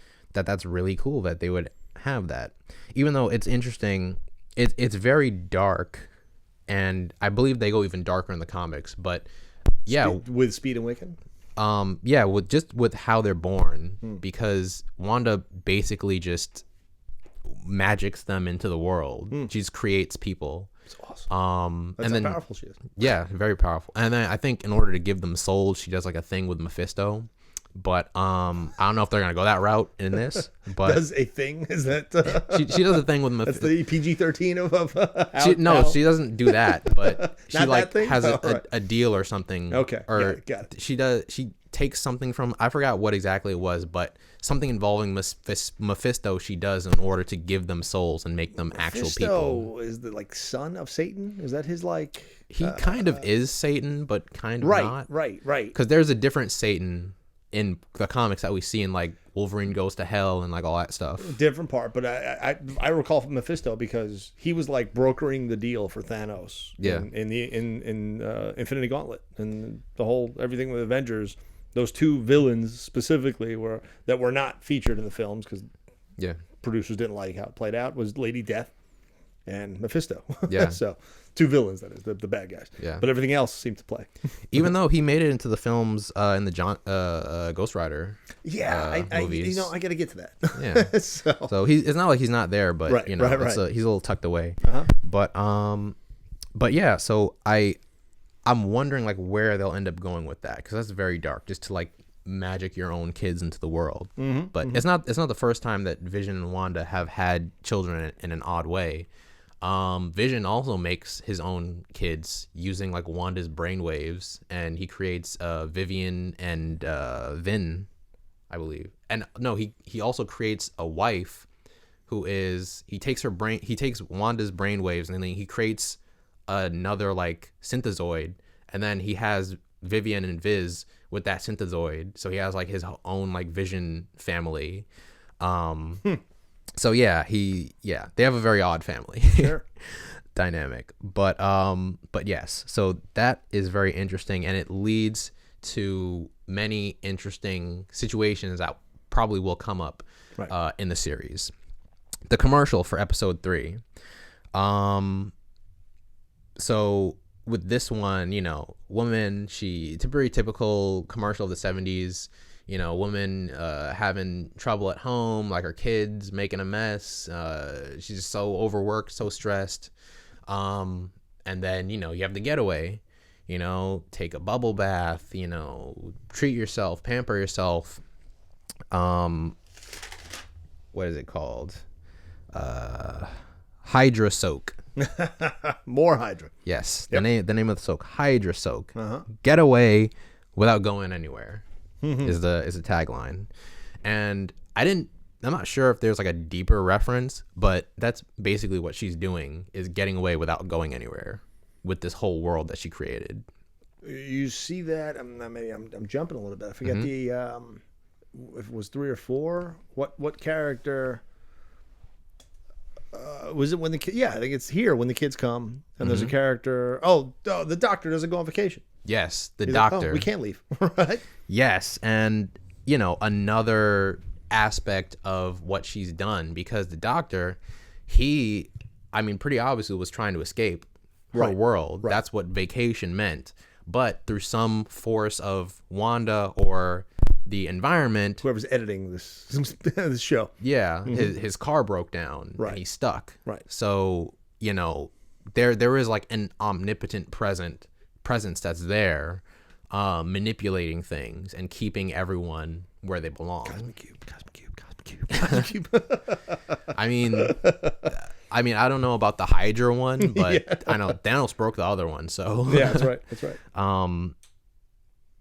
really cool that they would have that, even though it's interesting. It's very dark. And I believe they go even darker in the comics, but yeah, with Speed and Wiccan. Yeah, with how they're born, because Wanda basically just magics them into the world. She just creates people. It's awesome. That's how powerful she is. Yeah, very powerful. And then I think in order to give them souls, she does like a thing with Mephisto. But I don't know if they're gonna go that route in this. But does a thing? Is that she does a thing with Mephisto? That's the PG-13 of she doesn't do that, but she Not like has right. a deal or something. Okay, or got it. She takes something from, I forgot what exactly it was, but something involving Mephisto she does in order to give them souls and make them actual people. Mephisto is the like son of Satan. Is that his like? He kind of is Satan, but kind of not. Right. Because there's a different Satan in the comics that we see in like Wolverine Goes to Hell and like all that stuff. Different part, but I recall from Mephisto because he was like brokering the deal for Thanos. Yeah. In Infinity Gauntlet and the whole everything with Avengers. Those two villains specifically were not featured in the films because producers didn't like how it played out was Lady Death and Mephisto. Yeah. So two villains, that is, the bad guys. Yeah. But everything else seemed to play. Even though he made it into the films in the Ghost Rider movies. I got to get to that. Yeah. So it's not like he's not there, but right, you know, right. he's a little tucked away. Uh-huh. But yeah, so I'm wondering like where they'll end up going with that, because that's very dark, just to like magic your own kids into the world. But it's not the first time that Vision and Wanda have had children in an odd way. Vision also makes his own kids using like Wanda's brainwaves, and he creates Vivian and Vin, I believe. And no, he also creates a wife who is he takes Wanda's brainwaves, and then he creates another like synthezoid, and then he has Vivian and Viz with that synthezoid, so he has like his own like Vision family. So they have a very odd family dynamic, but yes, so that is very interesting, and it leads to many interesting situations that probably will come up in the series. The commercial for episode 3. So with this one, you know, woman, it's a very typical commercial of the 70s, you know, woman having trouble at home, like her kids making a mess. She's just so overworked, so stressed. And then, you know, you have the getaway, you know, take a bubble bath, you know, treat yourself, pamper yourself. What is it called? Hydra Soak. More Hydra. Yes. The name of the soak, Hydra Soak. Get away without going anywhere is the tagline. And I'm not sure if there's like a deeper reference, but that's basically what she's doing, is getting away without going anywhere with this whole world that she created. You see that? I'm jumping a little bit. I forget if it was 3 or 4. What character? Was it when I think it's here when the kids come and there's a character. Oh, the doctor doesn't go on vacation. Yes, the He's doctor. Like, we can't leave, right? Yes, and you know, another aspect of what she's done, because the doctor, pretty obviously was trying to escape her world. Right. That's what vacation meant. But through some force of Wanda or the environment, whoever's editing this show, his car broke down, and he's stuck. Right. So you know, there is like an omnipotent presence that's there, manipulating things and keeping everyone where they belong. Cosmic cube. I mean, I don't know about the Hydra one, but I know Thanos broke the other one. So yeah, that's right.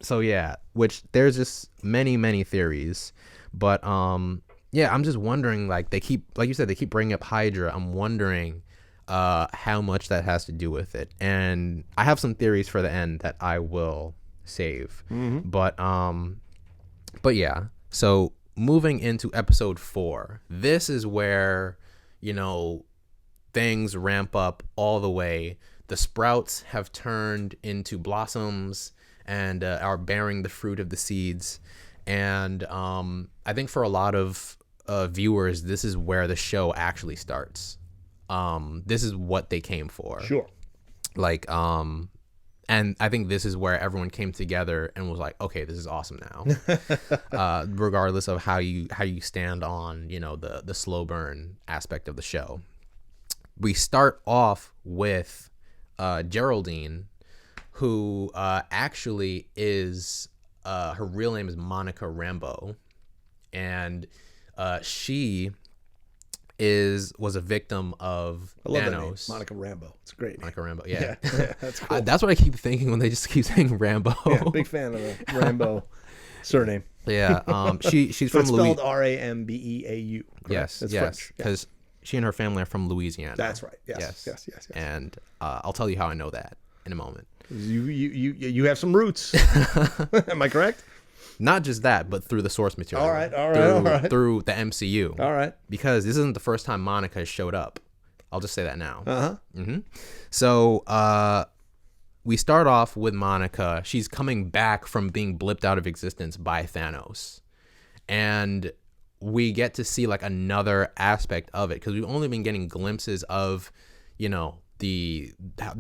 So yeah, which there's just many theories, but I'm just wondering, like you said, they keep bringing up Hydra. I'm wondering how much that has to do with it, and I have some theories for the end that I will save. But yeah, so moving into episode 4, this is where, you know, things ramp up all the way. The sprouts have turned into blossoms and are bearing the fruit of the seeds. And I think for a lot of viewers, this is where the show actually starts. This is what they came for. Sure. Like, and I think this is where everyone came together and was like, okay, this is awesome now. Regardless of how you stand on, you know, the slow burn aspect of the show. We start off with Geraldine, who actually is her real name is Monica Rambeau, and she was a victim of I love Thanos. That name, Monica Rambeau. It's great. Monica Rambeau, yeah. That's cool. That's what I keep thinking when they just keep saying Rambo. Yeah, big fan of the Rambeau surname. Yeah, she's from spelled Rambeau. Yes, it's yes, because she and her family are from Louisiana. That's right. Yes. And I'll tell you how I know that in a moment. You have some roots. Am I correct? Not just that, but through the source material. All right. Through the MCU. All right. Because this isn't the first time Monica has showed up. I'll just say that now. Uh-huh. So we start off with Monica. She's coming back from being blipped out of existence by Thanos. And we get to see like another aspect of it because we've only been getting glimpses of, you know, the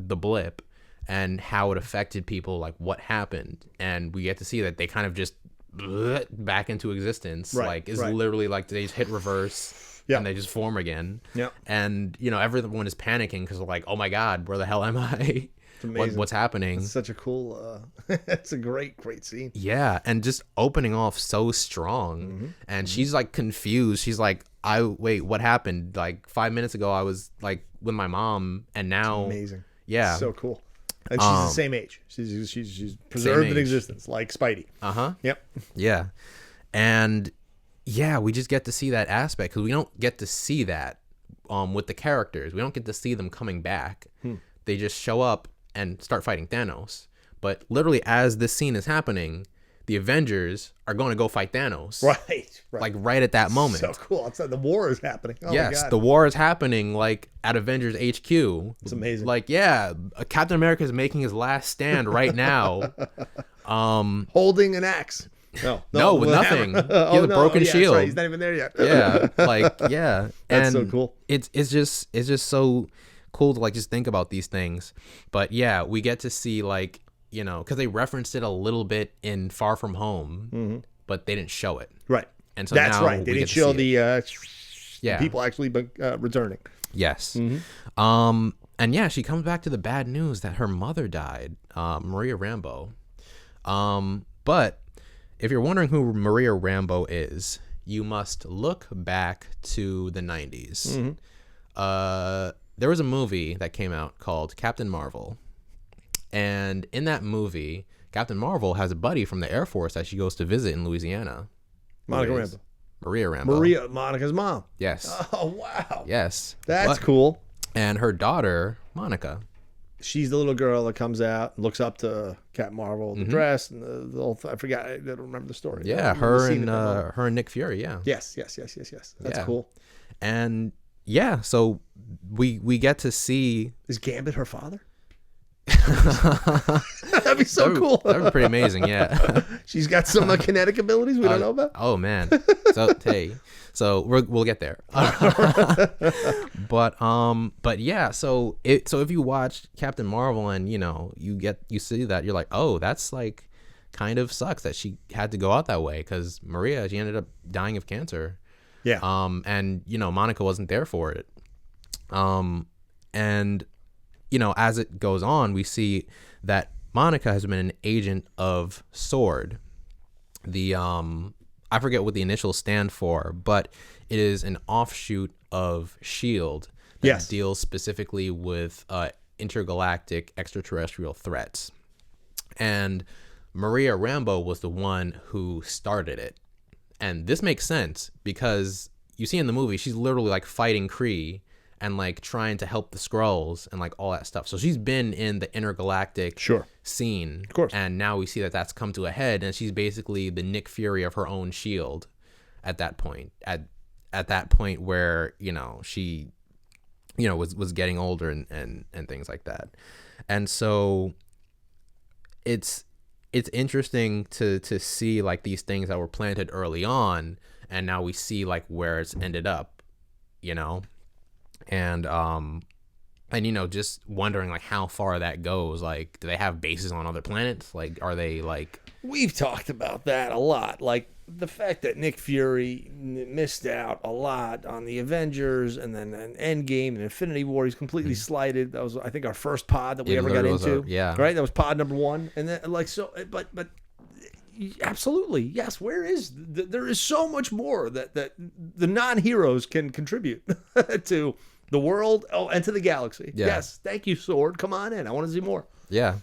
blip and how it affected people, like what happened. And we get to see that they kind of just back into existence. Right, like it's right. literally like they just hit reverse and they just form again. Yeah. And, you know, everyone is panicking because they're like, oh my God, where the hell am I? What's happening? It's such a cool, it's a great scene. Yeah. And just opening off so strong. And she's like confused. She's like, wait, what happened? Like 5 minutes ago, I was like with my mom and now. It's amazing. Yeah. So cool. And she's the same age. She's preserved in existence, like Spidey. Yep. Yeah. And yeah, we just get to see that aspect because we don't get to see that with the characters. We don't get to see them coming back. They just show up and start fighting Thanos. But literally as this scene is happening, the Avengers are going to go fight Thanos. Right. Like right at that moment. So cool. It's like the war is happening. Oh yes, my God. the war is happening like at Avengers HQ. It's amazing. Like, yeah, Captain America is making his last stand right now. Holding an axe. No, with nothing. He has a broken shield. Right. He's not even there yet. Yeah, like yeah. That's and so cool. It's just so cool to like just think about these things. But yeah, we get to see like, you know, because they referenced it a little bit in Far From Home, but they didn't show it. Right. And so that's now right. They we didn't get to show see the people actually returning. Yes. And yeah, she comes back to the bad news that her mother died, Maria Rambeau. But if you're wondering who Maria Rambeau is, you must look back to the 90s. There was a movie that came out called Captain Marvel. And in that movie, Captain Marvel has a buddy from the Air Force that she goes to visit in Louisiana. Monica Rambeau. Maria Rambeau. Monica's mom. Yes. Oh, wow. Yes. That's cool. And her daughter, Monica. She's the little girl that comes out and looks up to Captain Marvel, the dress, and the whole I forgot. I don't remember the story. Yeah, her and Nick Fury, yeah. Yes. That's cool. And yeah, so we get to see... Is Gambit her father? That'd be so cool. That would be pretty amazing, yeah. She's got some kinetic abilities we don't know about. Oh man. So we'll get there. But yeah, so if you watch Captain Marvel and you see that, you're like, oh, that's like kind of sucks that she had to go out that way because Maria, she ended up dying of cancer. Yeah. And Monica wasn't there for it. And as it goes on, we see that Monica has been an agent of SWORD. I forget what the initials stand for, but it is an offshoot of SHIELD that deals specifically with intergalactic extraterrestrial threats. And Maria Rambeau was the one who started it. And this makes sense because you see in the movie, she's literally like fighting Kree and like trying to help the Skrulls and like all that stuff. So she's been in the intergalactic scene. Of course. And now we see that that's come to a head and she's basically the Nick Fury of her own SHIELD at that point. At that point where, she, was getting older and things like that. And so it's interesting to see like these things that were planted early on and now we see like where it's ended up, and just wondering like how far that goes. Like, do they have bases on other planets? Like, are they like... We've talked about that a lot. Like the fact that Nick Fury missed out a lot on the Avengers and then an Endgame and Infinity War. He's completely slighted. That was, I think, our first pod that we ever got into. Right? That was pod number 1. And then but absolutely, yes. Where is there is so much more that the non-heroes can contribute to the world and to the galaxy. Yeah. Yes, thank you, SWORD. Come on in. I want to see more. Yeah.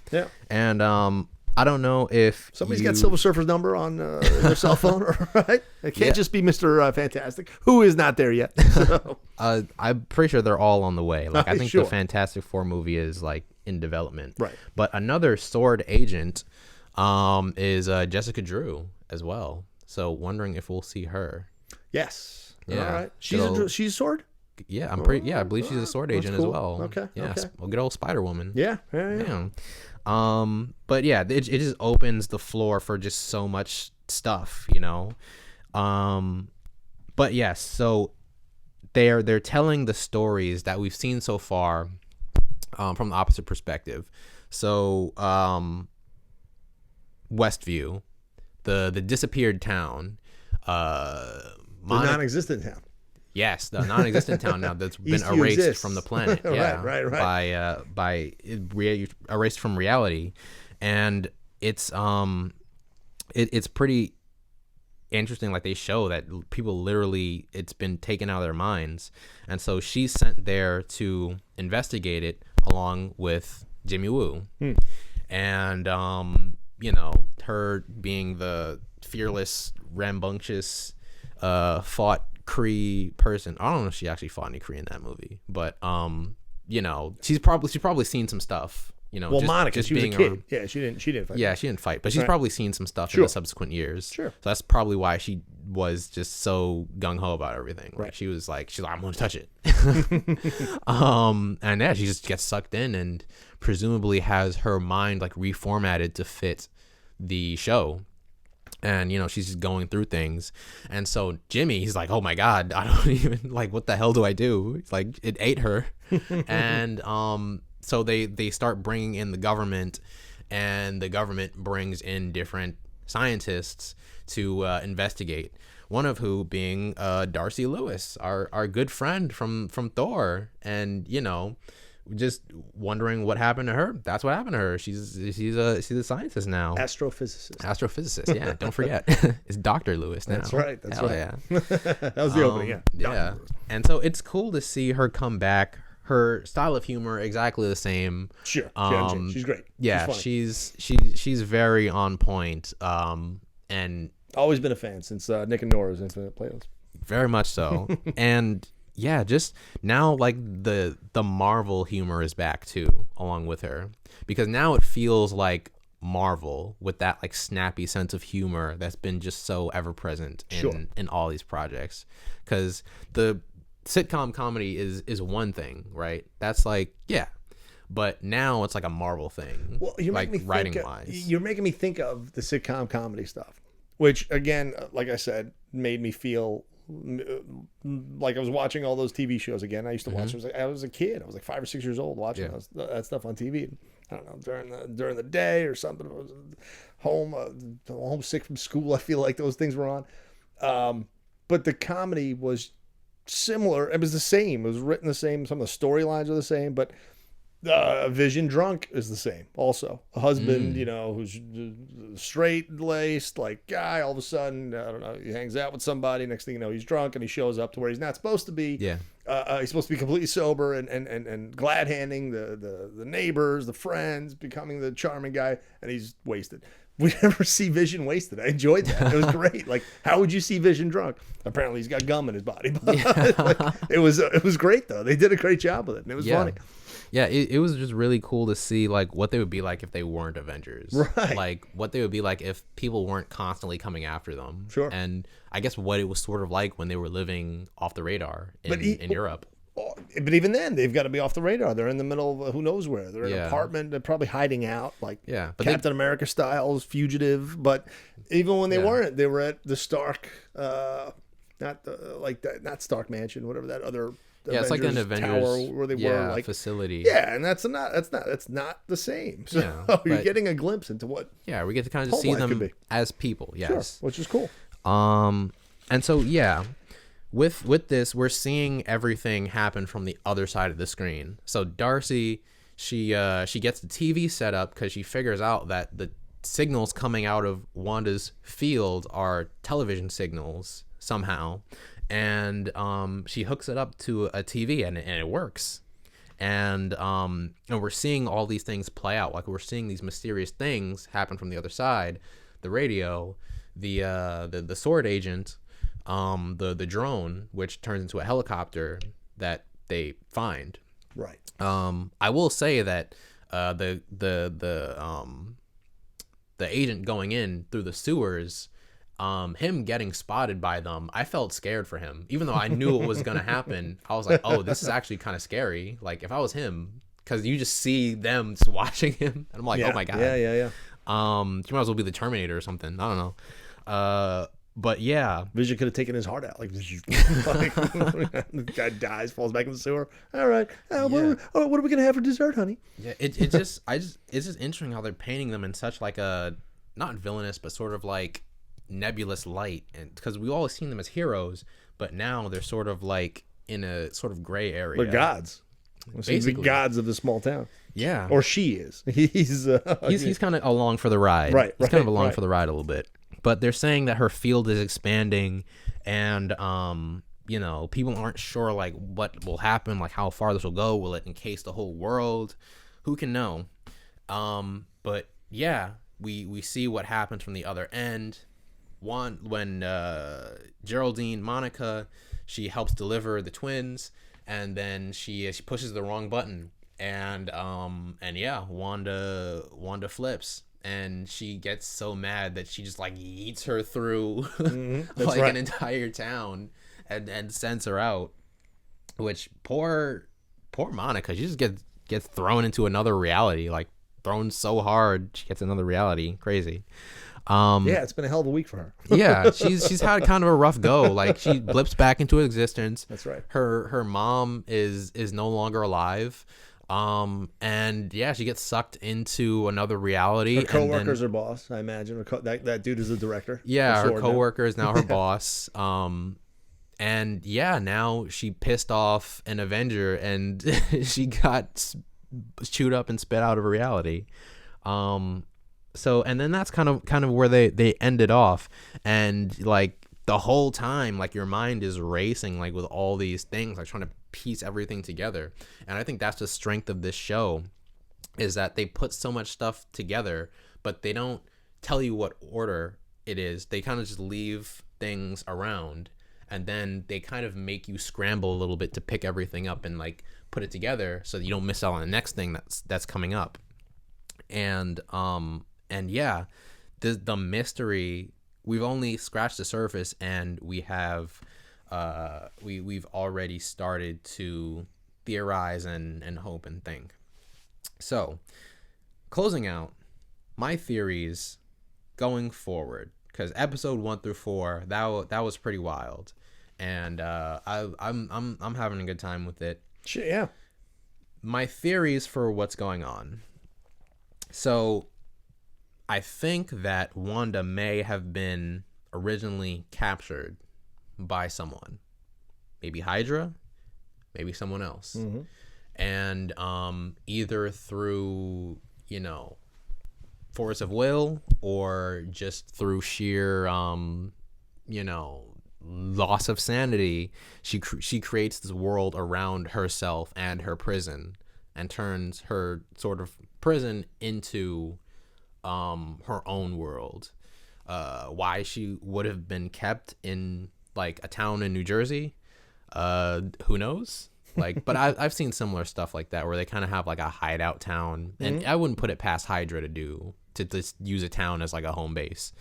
And I don't know if somebody's got Silver Surfer's number on their cell phone, right? It can't just be Mr. Fantastic, who is not there yet. So. I'm pretty sure they're all on the way. Like, I think the Fantastic Four movie is like in development. Right. But another SWORD agent is Jessica Drew, as well. So wondering if we'll see her. Yes. Yeah. All right. She's a sword? Yeah, I'm pretty. Yeah, I believe she's a sword agent cool. as well. Okay. Yeah, Okay. well, good old Spider Woman. Yeah. Yeah. But yeah, it just opens the floor for just so much stuff, you know. But yes, so they're telling the stories that we've seen so far, from the opposite perspective. So, Westview, the disappeared town, The non-existent town. Yes, the non-existent town now that's been erased from the planet. Yeah, right. By erased from reality, and it's pretty interesting. Like, they show that people literally, it's been taken out of their minds, and so she's sent there to investigate it along with Jimmy Woo, and you know, her being the fearless, rambunctious, fought Kree person. I don't know if she actually fought any Kree in that movie, but you know, she's probably seen some stuff. You know, well, Monica, she was a kid. Around. Yeah, she didn't fight. Yeah, she didn't fight, but she's probably seen some stuff in the subsequent years. Sure. So that's probably why she was just so gung ho about everything. Like, she's like, I'm going to touch it. And yeah, she just gets sucked in and presumably has her mind like reformatted to fit the show. And, you know, she's just going through things. And so Jimmy, he's like, oh my God, I don't even, like, what the hell do I do? It's like, it ate her. And so they start bringing in the government, and the government brings in different scientists to investigate. One of who being Darcy Lewis, our good friend from Thor. And, you know, just wondering what happened to her. That's what happened to her. She's a scientist now. Astrophysicist. Yeah, don't forget. It's Dr. Lewis now. That's right. Hell right. Yeah. That was the opening. Yeah. Yeah. And so it's cool to see her come back. Her style of humor exactly the same. Sure. She's great. Yeah, she's very on point. And always been a fan since Nick and Nora's Infinite Playlist. Very much so. And yeah, just now, like, the Marvel humor is back too, along with her, because now it feels like Marvel with that like snappy sense of humor that's been just so ever present in all these projects. Because the sitcom comedy is one thing, right? That's like, yeah, but now it's like a Marvel thing. Well, you're like making me writing think wise. You're making me think of the sitcom comedy stuff, which again, like I said, made me feel like I was watching all those TV shows again. I used to watch. I was a kid. I was like 5 or 6 years old watching that stuff on TV. I don't know, during the day or something. I was homesick from school. I feel like those things were on. But the comedy was similar. It was the same. It was written the same. Some of the storylines are the same, but Vision drunk is the same. Also, a husband, you know, who's straight-laced, like guy. All of a sudden, I don't know, he hangs out with somebody. Next thing you know, he's drunk and he shows up to where he's not supposed to be. Yeah. He's supposed to be completely sober and glad-handing the neighbors, the friends, becoming the charming guy, and he's wasted. We never see Vision wasted. I enjoyed that. It was great. Like, how would you see Vision drunk? Apparently, he's got gum in his body. But like, it was great though. They did a great job with it, and it was funny. Yeah, it was just really cool to see like what they would be like if they weren't Avengers. Right. Like what they would be like if people weren't constantly coming after them. Sure. And I guess what it was sort of like when they were living off the radar in Europe. But even then, they've got to be off the radar. They're in the middle of who knows where. They're in an apartment. They're probably hiding out, like but Captain America styles, fugitive. But even when they weren't, they were at the Stark, not Stark Mansion, whatever that other. Yeah, it's like an Avengers tower where they were, like facility. Yeah, and that's not the same. So you're getting a glimpse into what. Yeah, we get to kind of see them as people. Yes, sure, which is cool. And so with this, we're seeing everything happen from the other side of the screen. So Darcy, she gets the TV set up because she figures out that the signals coming out of Wanda's field are television signals somehow. And she hooks it up to a TV and it works. And we're seeing all these things play out. Like we're seeing these mysterious things happen from the other side. The radio, the sword agent, the drone, which turns into a helicopter that they find. Right. I will say that the agent going in through the sewers him getting spotted by them, I felt scared for him. Even though I knew it was going to happen, I was like, oh, this is actually kind of scary. Like, if I was him, because you just see them just watching him, and I'm like, oh my God. Yeah. You might as well be the Terminator or something. I don't know. But yeah. Vision could have taken his heart out. Like, the guy dies, falls back in the sewer. All right. What are we going to have for dessert, honey? Yeah, it's just interesting how they're painting them in such like a, not villainous, but sort of like nebulous light. And because we've always seen them as heroes, but now they're sort of like in a sort of gray area. They're gods. Basically. The gods of the small town. Yeah. Or she is. He's kind of along for the ride. Right. He's kind of along for the ride a little bit. But they're saying that her field is expanding, and people aren't sure like what will happen, like how far this will go. Will it encase the whole world? Who can know? But yeah, we see what happens from the other end. When Geraldine, Monica, she helps deliver the twins, and then she pushes the wrong button, and yeah, Wanda flips. And she gets so mad that she just like yeets her through an entire town and sends her out. Which poor Monica, she just gets thrown into another reality, like thrown so hard she gets another reality. Crazy. Yeah, it's been a hell of a week for her. Yeah, she's had kind of a rough go. Like she blips back into existence. That's right. Her mom is no longer alive. And yeah, she gets sucked into another reality. Her coworker's her boss, I imagine. That dude is the director. Yeah, her coworker is now her boss. And yeah, now she pissed off an Avenger, and she got chewed up and spit out of reality. So, and then that's kind of where they ended off, and like the whole time, like your mind is racing, like with all these things, like trying to piece everything together. And I think that's the strength of this show, is that they put so much stuff together, but they don't tell you what order it is. They kind of just leave things around, and then they kind of make you scramble a little bit to pick everything up and like put it together so that you don't miss out on the next thing that's coming up. And yeah, the mystery, we've only scratched the surface, and we have we've already started to theorize and hope and think. So, closing out my theories going forward, because episode 1 through 4, that was pretty wild, and I'm having a good time with it. Yeah. My theories for what's going on. So, I think that Wanda may have been originally captured by someone, maybe Hydra, maybe someone else, and either through force of will, or just through sheer loss of sanity, she creates this world around herself and her prison, and turns her sort of prison into her own world. Why she would have been kept in like a town in New Jersey, who knows? Like, but I've seen similar stuff like that where they kind of have like a hideout town, and I wouldn't put it past Hydra to just use a town as like a home base.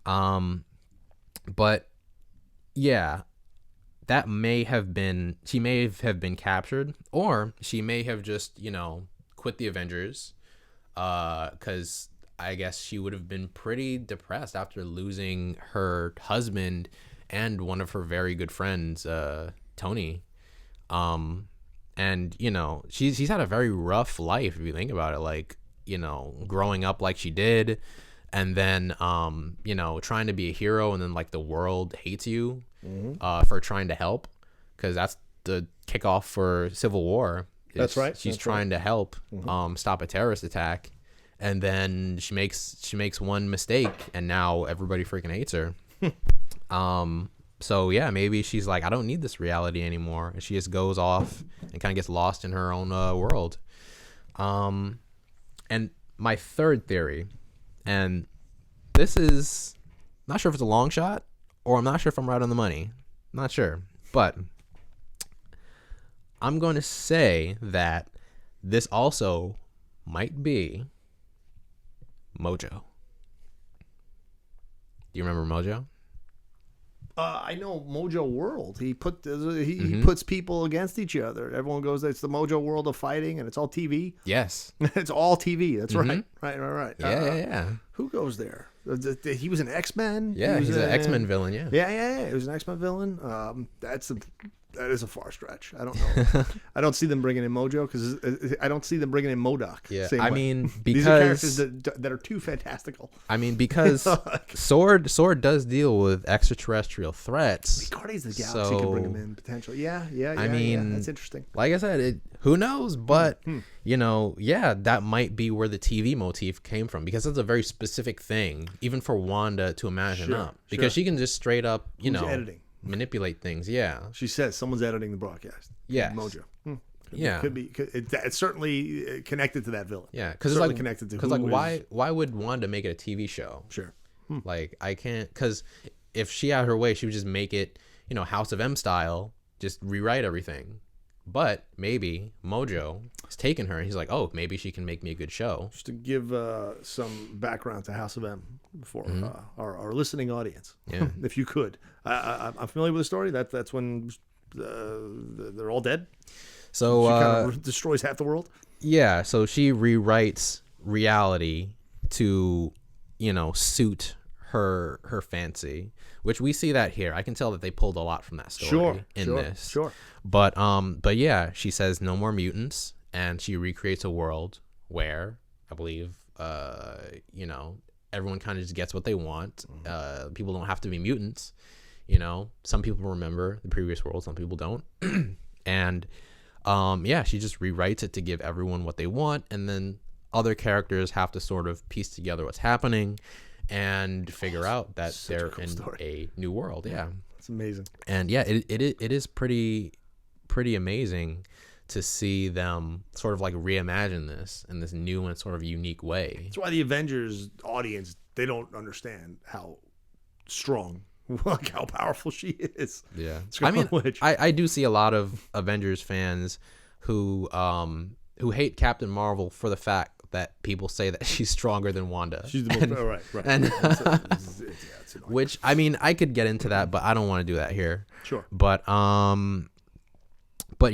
But yeah, that may have been, she may have been captured, or she may have just quit the Avengers, because I guess she would have been pretty depressed after losing her husband and one of her very good friends, Tony. And she's had a very rough life if you think about it, like growing up like she did, and then trying to be a hero, and then like the world hates you for trying to help, because that's the kickoff for Civil War. That's right. She's trying to help stop a terrorist attack, and then she makes one mistake, and now everybody freaking hates her. So yeah, maybe she's like, I don't need this reality anymore, and she just goes off and kind of gets lost in her own world. And my third theory, and this is not sure if it's a long shot, or I'm not sure if I'm right on the money. I'm not sure, but I'm going to say that this also might be Mojo. Do you remember Mojo? I know Mojo World. He puts people against each other. Everyone goes, it's the Mojo World of fighting, and it's all TV. Yes. It's all TV. That's right. Right. Yeah. Who goes there? He was an X-Men. Yeah, he's an X-Men villain, yeah. Yeah. He was an X-Men villain. That is a far stretch. I don't know. I don't see them bringing in Mojo because I don't see them bringing in MODOK. Yeah, same I way. mean, because these are characters that are too fantastical. I mean, because Sword does deal with extraterrestrial threats. Guardians of the Galaxy could bring him in potentially. Yeah. I mean, that's interesting. Like I said, who knows? But that might be where the TV motif came from, because it's a very specific thing, even for Wanda to imagine up, because she can just straight up, editing. Manipulate things. Yeah, she says someone's editing the broadcast. Yeah, Mojo. Could be. It's certainly connected to that villain. Yeah, because it's connected to. Because why would Wanda make it a TV show? Sure. Like, I can't, because if she had her way, she would just make it House of M style, just rewrite everything. But maybe Mojo is taking her, and he's like, oh, maybe she can make me a good show. Just to give some background to House of M for our listening audience, if you could. I'm familiar with the story. That's when they're all dead. So she kind of destroys half the world. Yeah, so she rewrites reality to, suit her fancy, which we see that here. I can tell that they pulled a lot from that story in this. Sure. But yeah, she says no more mutants, and she recreates a world where I believe everyone kind of just gets what they want. People don't have to be mutants. Some people remember the previous world, some people don't. And she just rewrites it to give everyone what they want, and then other characters have to sort of piece together what's happening and figure out that they're in a new world. Yeah, it's amazing. And it is pretty amazing to see them sort of like reimagine this in this new and sort of unique way. That's why the Avengers audience, they don't understand how strong, like how powerful she is. Yeah. I mean, I do see a lot of Avengers fans who hate Captain Marvel for the fact that people say that she's stronger than Wanda. She's the most, right. And which, I mean, I could get into that, but I don't want to do that here. Sure. But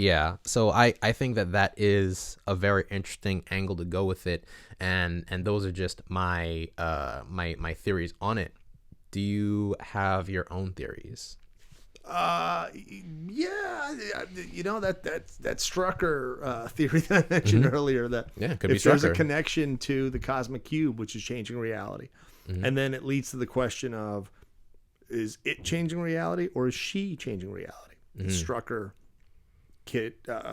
yeah, so I think that is a very interesting angle to go with it, and those are just my my theories on it. Do you have your own theories? Yeah, that Strucker theory that I mentioned earlier, that could be if there's Strucker. a connection to the cosmic cube, which is changing reality, and then it leads to the question of, is it changing reality or is she changing reality? Did Strucker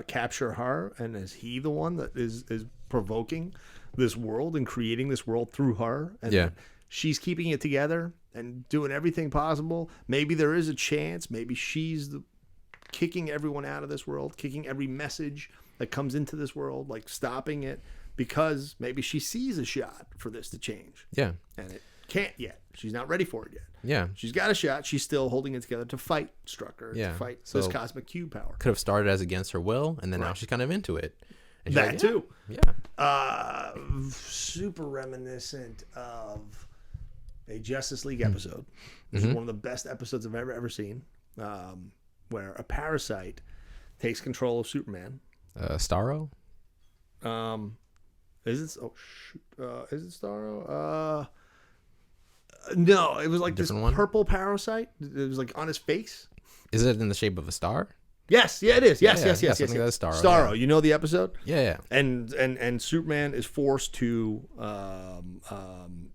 capture her, and is he the one that is provoking this world and creating this world through her? And she's keeping it together and doing everything possible. Maybe there is a chance. Maybe she's kicking everyone out of this world, kicking every message that comes into this world, like stopping it, because maybe she sees a shot for this to change. Yeah. And it can't yet. She's not ready for it yet. Yeah. She's got a shot. She's still holding it together to fight Strucker, to fight this cosmic cube power. Could have started as against her will, and then now she's kind of into it. And she's That like, too. Yeah. Super reminiscent of a Justice League episode. This is one of the best episodes I've ever seen, where a parasite takes control of Superman. Starro? Is it? Oh shoot! Is it Starro? No, it was like this purple parasite. It was like on his face. Is it in the shape of a star? Yes, it is. Yes. I think that's Starro. Starro, Yeah. you know the episode? Yeah. And Superman is forced to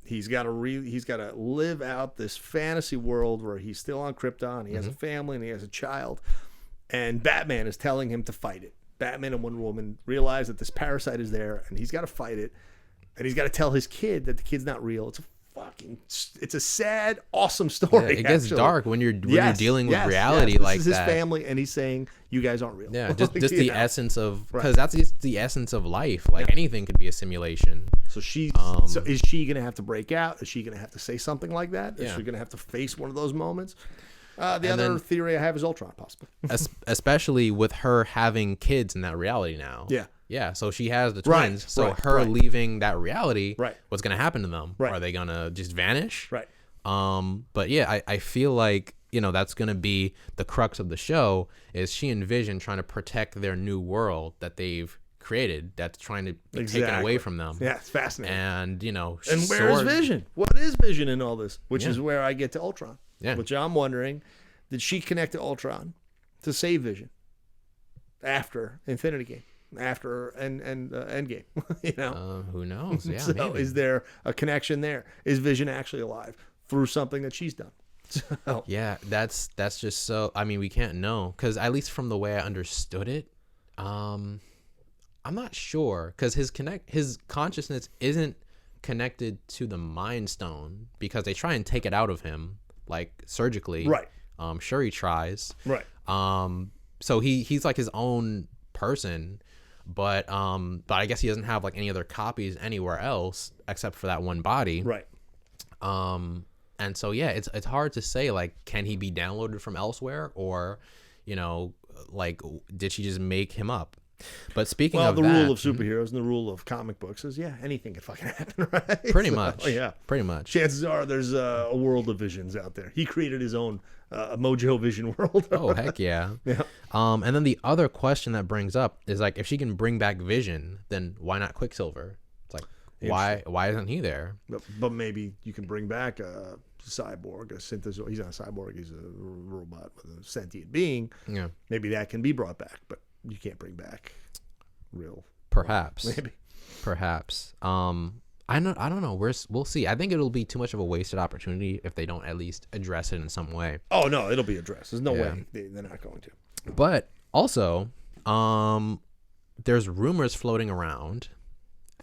he's got to live out this fantasy world where he's still on Krypton. He has a family and he has a child, and Batman is telling him to fight it. Batman and Wonder Woman realize that this parasite is there, and he's got to fight it, and he's got to tell his kid that the kid's not real. It's a sad, awesome story. It gets dark when you're dealing with reality like that. This is his family, and he's saying, "You guys aren't real." Yeah, just the essence of, because that's just the essence of life. Like anything could be a simulation. So so is she gonna have to break out? Is she gonna have to say something like that? Is she gonna have to face one of those moments? The other theory I have is Ultron, possibly. Especially with her having kids in that reality now. Yeah, so she has the twins. Leaving that reality, what's going to happen to them? Are they going to just vanish? Right. But yeah, I feel like that's going to be the crux of the show, is she and Vision trying to protect their new world that they've created that's trying to be taken away from them. Yeah, it's fascinating. And, and where's Vision? What is Vision in all this? Which is where I get to Ultron. Yeah. Which I'm wondering, did she connect to Ultron to save Vision after Infinity Game? After Endgame, who knows? Yeah. So maybe. is there a connection there? Is Vision actually alive through something that she's done? So. Yeah, that's just so. I mean, we can't know because at least from the way I understood it, I'm not sure because his consciousness isn't connected to the Mind Stone because they try and take it out of him like surgically. Right. Shuri tries. Right. So he's like his own person. But I guess he doesn't have like any other copies anywhere else except for that one body. Right. And so yeah, it's hard to say like can he be downloaded from elsewhere or, like did she just make him up? But speaking of the that, rule of superheroes and the rule of comic books is anything can fucking happen, right? Pretty much. Yeah. Pretty much. Chances are there's a world of Visions out there. He created his own Mojo Vision world. Oh heck yeah. Yeah. And then the other question that brings up is like if she can bring back Vision, then why not Quicksilver? It's like why isn't he there? But maybe you can bring back a cyborg, a synthezoid. He's not a cyborg. He's a robot with a sentient being. Yeah. Maybe that can be brought back, but you can't bring back real. Perhaps. Maybe. Perhaps. I don't know. We'll see. I think it'll be too much of a wasted opportunity if they don't at least address it in some way. Oh no, it'll be addressed. There's no way they're not going to. But also, there's rumors floating around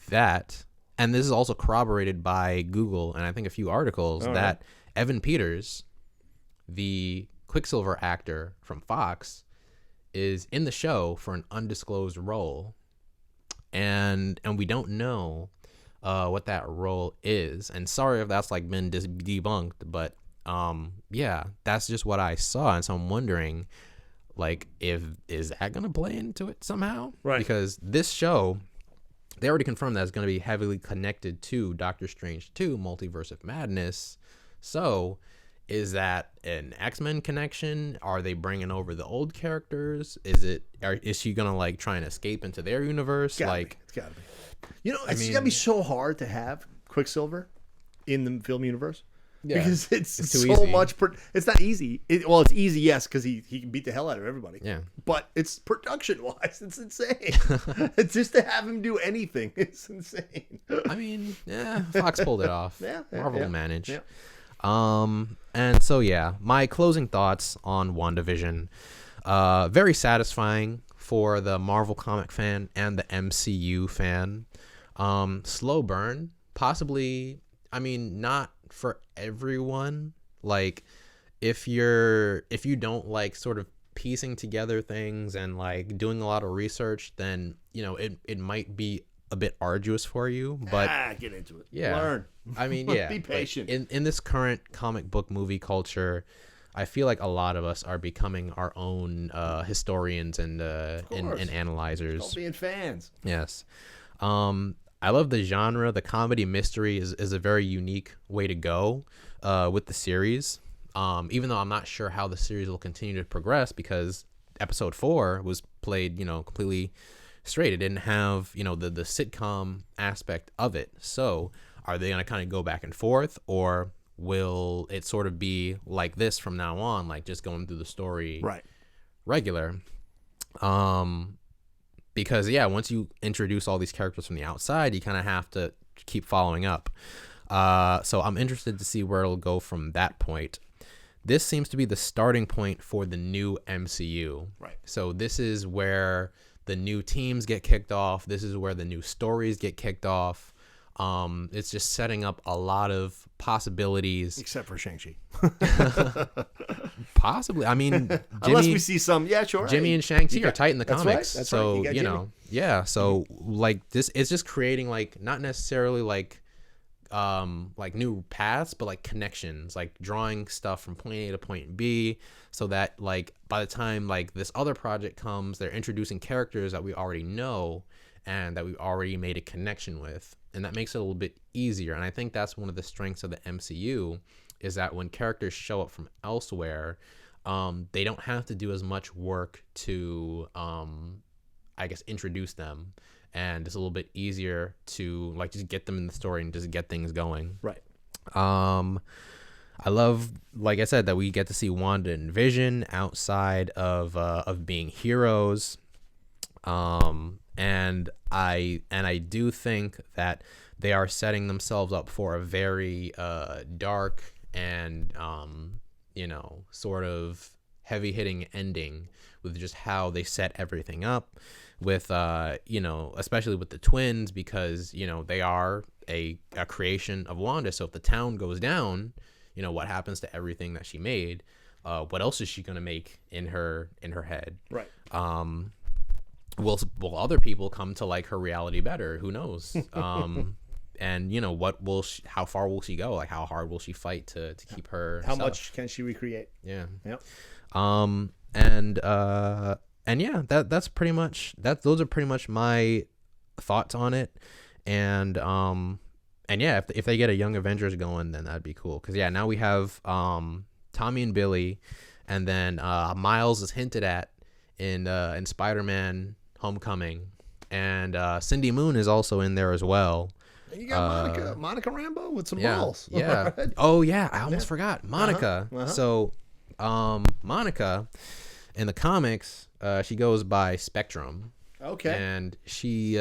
that, and this is also corroborated by Google and I think a few articles, that Evan Peters, the Quicksilver actor from Fox, is in the show for an undisclosed role, and we don't know what that role is. And sorry if that's like been debunked, but yeah, that's just what I saw, and so I'm wondering, like, is that gonna play into it somehow? Right. Because this show, they already confirmed that it's gonna be heavily connected to Doctor Strange 2: Multiverse of Madness. So is that an X-Men connection? Are they bringing over the old characters? Is she gonna like try and escape into their universe? It's gotta be. It's gotta be so hard to have Quicksilver in the film universe. Yeah, because it's so easy. much. It's not easy. It's easy, yes, because he can beat the hell out of everybody. Yeah, but it's production-wise, it's insane. It's just to have him do anything, it's insane. I mean, yeah, Fox pulled it off. Marvel will manage. Yeah. And so yeah, my closing thoughts on WandaVision. Very satisfying for the Marvel comic fan and the MCU fan. Slow burn, possibly. I mean, not for everyone. Like, if you don't like sort of piecing together things and like doing a lot of research, then it might be a bit arduous for you. But get into it. Yeah, learn. I mean, yeah, be patient. In this current comic book movie culture, I feel like a lot of us are becoming our own historians and analyzers. Don't being fans. Yes. I love the genre. The comedy mystery is a very unique way to go with the series. Even though I'm not sure how the series will continue to progress, because episode 4 was played, completely straight. It didn't have, the sitcom aspect of it. So are they going to kind of go back and forth, or will it sort of be like this from now on, like just going through the story regular? Because once you introduce all these characters from the outside, you kind of have to keep following up. So I'm interested to see where it'll go from that point. This seems to be the starting point for the new MCU. Right. So this is where the new teams get kicked off. This is where the new stories get kicked off. It's just setting up a lot of possibilities. Except for Shang-Chi. Possibly. I mean, unless we see some, sure. Jimmy and Shang-Chi are tight in the comics. That's so, right. Yeah. So, like, this it's just creating, like, not necessarily, like new paths, but, like, connections, like, drawing stuff from point A to point B, so that, like, by the time, like, this other project comes, they're introducing characters that we already know and that we've already made a connection with. And that makes it a little bit easier. And I think that's one of the strengths of the MCU, is that when characters show up from elsewhere, they don't have to do as much work to, I guess, introduce them, and it's a little bit easier to like just get them in the story and just get things going. Right. I love, like I said, that we get to see Wanda and Vision outside of being heroes. And I do think that they are setting themselves up for a very dark and sort of heavy hitting ending with just how they set everything up with especially with the twins, because they are a creation of Wanda. So if the town goes down, what happens to everything that she made? What else is she gonna make in her head? Right. Will other people come to like her reality better? Who knows? And what will how far will she go? Like how hard will she fight to keep her? How much can she recreate? Yeah. Yep. And yeah, that's pretty much that. Those are pretty much my thoughts on it. And yeah, if they get a Young Avengers going, then that'd be cool. Cause yeah, now we have Tommy and Billy, and then Miles is hinted at in Spider-Man Homecoming, and Cindy Moon is also in there as well. And you got Monica Rambeau with some balls. Yeah. Right. Oh yeah, I almost forgot Monica. Uh-huh. So Monica in the comics, she goes by Spectrum. Okay. And she's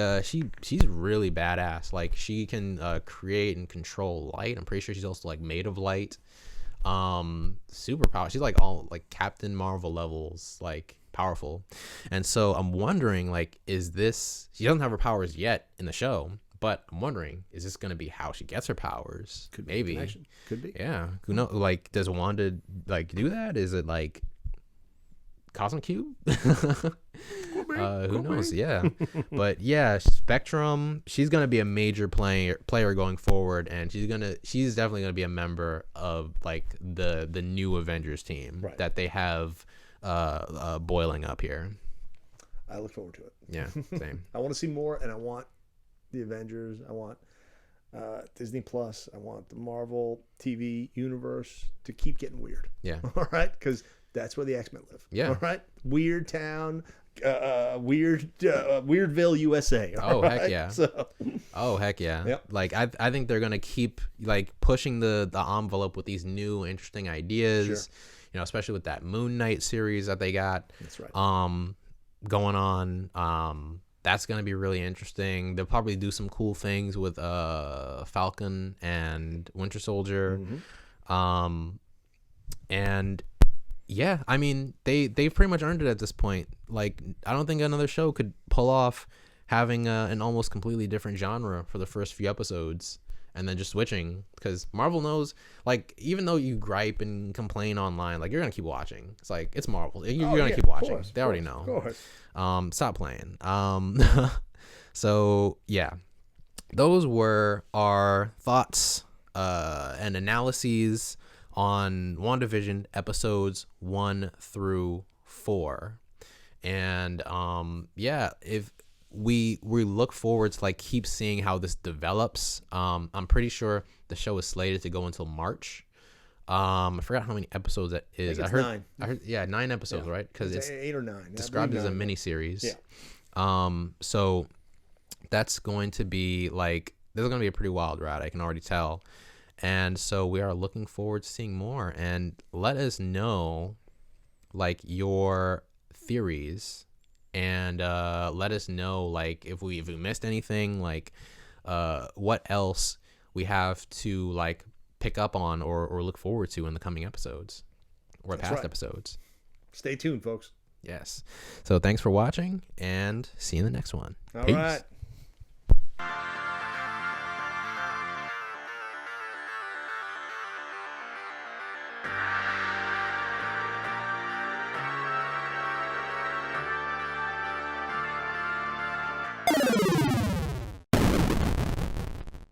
really badass. Like she can create and control light. I'm pretty sure she's also like made of light. Super powerful. She's like all like Captain Marvel levels, like powerful. And so I'm wondering, like, she doesn't have her powers yet in the show, but I'm wondering, is this going to be how she gets her powers? Could be maybe. Connection. Could be. Yeah. Who knows? Like, does Wanda like do that? Is it like Cosmic Cube? Who knows? Yeah. But yeah, Spectrum, she's gonna be a major player going forward, and she's definitely gonna be a member of like the new Avengers team that they have boiling up here. I look forward to it. Yeah, same. I want to see more, and I want the Avengers. I want Disney Plus. I want the Marvel TV universe to keep getting weird. Yeah. All right, because that's where the X-Men live. Yeah. All right. Weird town. Weirdville, USA. Oh right? heck yeah. So. Oh heck yeah. Yep. Like I think they're gonna keep like pushing the envelope with these new interesting ideas. Sure. Especially with that Moon Knight series that they got. That's right. Going on. That's gonna be really interesting. They'll probably do some cool things with Falcon and Winter Soldier. Mm-hmm. And yeah, I mean they've pretty much earned it at this point. Like I don't think another show could pull off having an almost completely different genre for the first few episodes and then just switching, because Marvel knows, like, even though you gripe and complain online, like, you're gonna keep watching. It's like, it's Marvel, you're gonna keep watching. They already know. Of course. Stop playing. So yeah, those were our thoughts and analyses on WandaVision episodes 1 through 4. And yeah, if we look forward to like keep seeing how this develops. I'm pretty sure the show is slated to go until March. I forgot how many episodes that is. I heard 9. Yeah, 9 episodes, right? Because it's 8 or 9. described as a mini series. Yeah. So that's going to be like, this is going to be a pretty wild ride, I can already tell. And so we are looking forward to seeing more, and let us know like your theories, and let us know like if we missed anything, like what else we have to like pick up on or look forward to in the coming episodes or past episodes. Stay tuned, folks. Yes. So thanks for watching, and see you in the next one. All Peace. right.